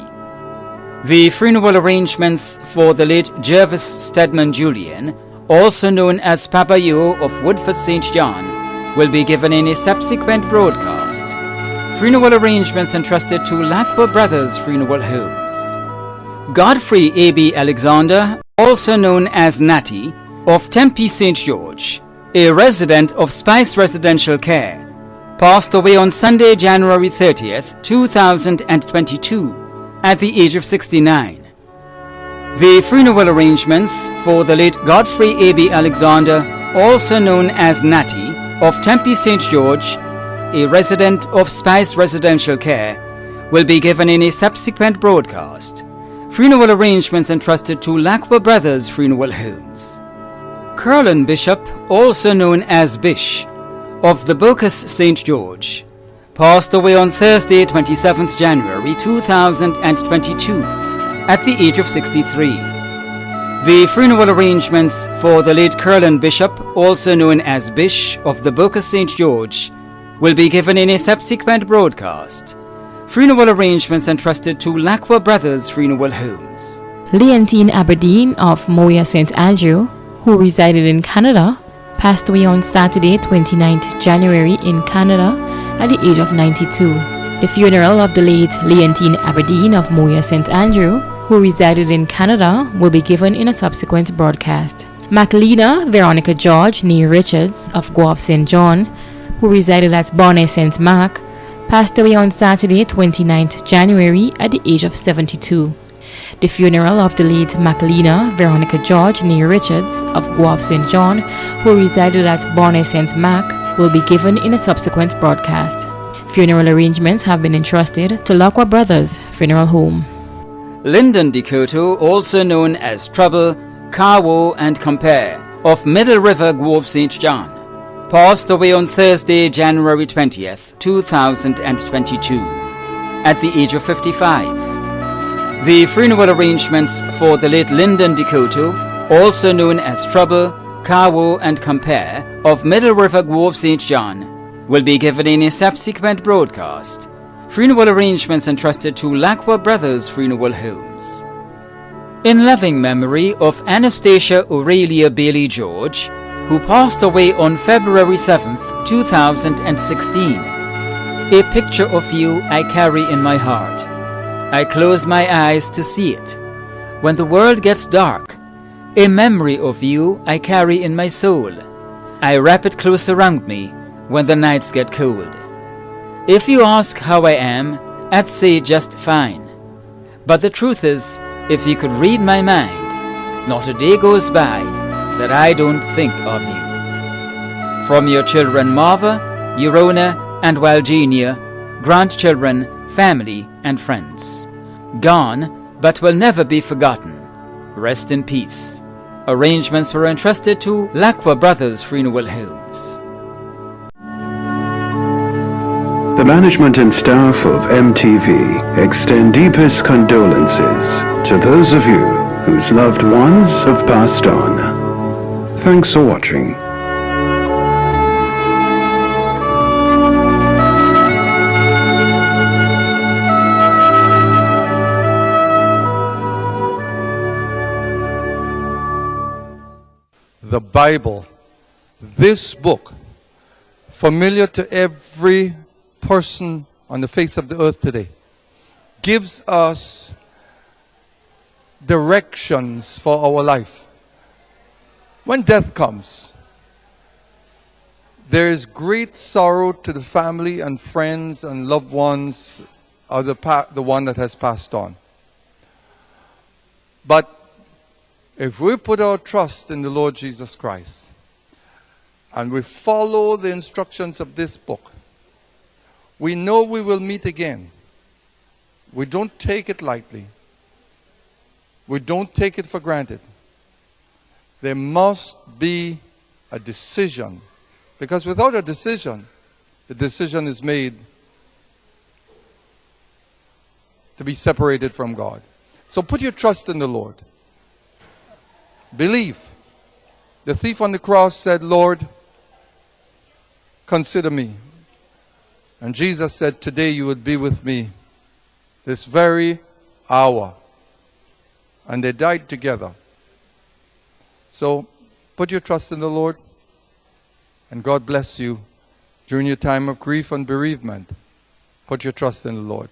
The funeral arrangements for the late Jervis Stedman Julian, also known as Papa Yo of Woodford St. John, will be given in a subsequent broadcast. Funeral arrangements entrusted to Lacqua Brothers Funeral Homes. Godfrey A.B. Alexander, also known as Natty, of Tempe St. George, a resident of Spice Residential Care, passed away on Sunday, January 30th, 2022, at the age of 69. The funeral arrangements for the late Godfrey A.B. Alexander, also known as Natty, of Tempe St. George, a resident of Spice Residential Care, will be given in a subsequent broadcast. Funeral arrangements entrusted to Lacqua Brothers Funeral Homes. Curlin Bishop, also known as Bish, of the Bocas St. George passed away on Thursday, 27th January 2022 at the age of 63. The funeral arrangements for the late Curlin Bishop, also known as Bish of the Bocas St. George, will be given in a subsequent broadcast. Funeral arrangements entrusted to Lacqua Brothers Funeral Homes. Leontine Aberdeen of Moya St. Andrew, who resided in Canada, passed away on Saturday, 29th January in Canada at the age of 92. The funeral of the late Leontine Aberdeen of Moya St. Andrew, who resided in Canada, will be given in a subsequent broadcast. Maclena Veronica George Nee Richards of Guelph St. John, who resided at Bonnet St. Mark, passed away on Saturday, 29th January at the age of 72. The funeral of the late Maclena Veronica George Nee Richards of Guelph St. John, who resided at Bonnet St. Mark, will be given in a subsequent broadcast. Funeral arrangements have been entrusted to Lacqua Brothers Funeral Home. Lyndon Decoto, also known as Trouble, Carwo and Compare of Middle River, Guelph St. John, passed away on Thursday, January 20th, 2022 at the age of 55. The funeral arrangements for the late Lyndon Decoto, also known as Trouble, Carwo and Compare of Middle River, Guelph St. John, will be given in a subsequent broadcast. Funeral arrangements entrusted to Lacqua Brothers Funeral Homes. In loving memory of Anastasia Aurelia Bailey George, who passed away on February 7th, 2016. A picture of you I carry in my heart. I close my eyes to see it. When the world gets dark, a memory of you I carry in my soul. I wrap it close around me when the nights get cold. If you ask how I am, I'd say just fine. But the truth is, if you could read my mind, not a day goes by that I don't think of you. From your children Marva, Eurona, and Walgenia, grandchildren, family, and friends. Gone, but will never be forgotten. Rest in peace. Arrangements were entrusted to Lacqua Brothers Funeral Homes. The management and staff of MTV extend deepest condolences to those of you whose loved ones have passed on. Thanks for watching. The Bible, this book, familiar to every person on the face of the earth today, gives us directions for our life. When death comes, there is great sorrow to the family and friends and loved ones of the one that has passed on. But if we put our trust in the Lord Jesus Christ and we follow the instructions of this book, we know we will meet again. We don't take it lightly. We don't take it for granted. There must be a decision, because without a decision, the decision is made to be separated from God. So put your trust in the Lord. Believe. The thief on the cross said, Lord, consider me. And Jesus said, today you would be with me, this very hour. And they died together. So put your trust in the Lord, and God bless you during your time of grief and bereavement. Put your trust in the Lord.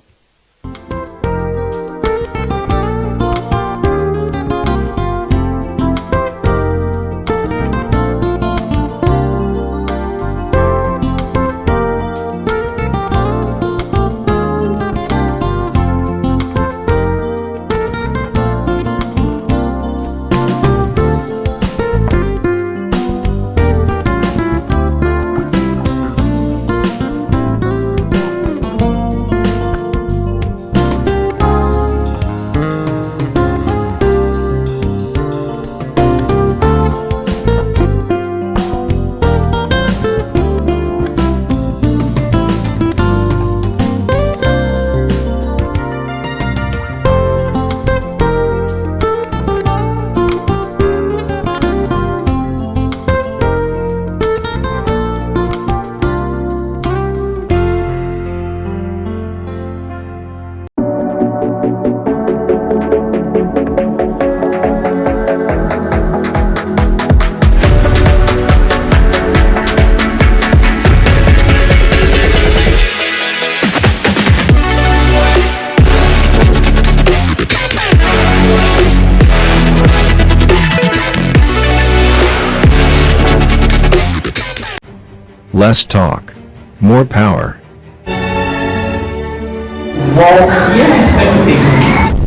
Less talk, more power.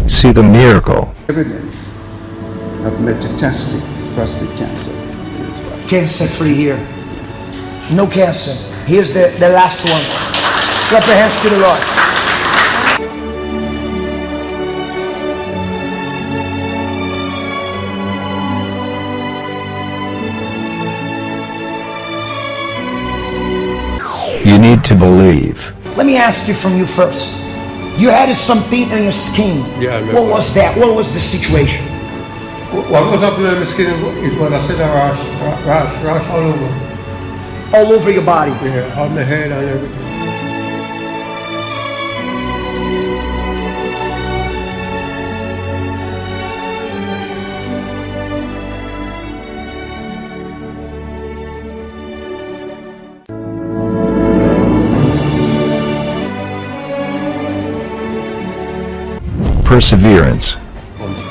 See the miracle. Evidence of metastatic prostate cancer in his body. Cancer free here. No cancer. Here's the last one. Clap your hands to the Lord. You need to believe. Let me ask you from you first. You had something in your skin. Yeah, I remember. What was that? What was the situation? What was happening in the skin is when I said a rash all over. All over your body? Yeah, on the head and everything. Perseverance.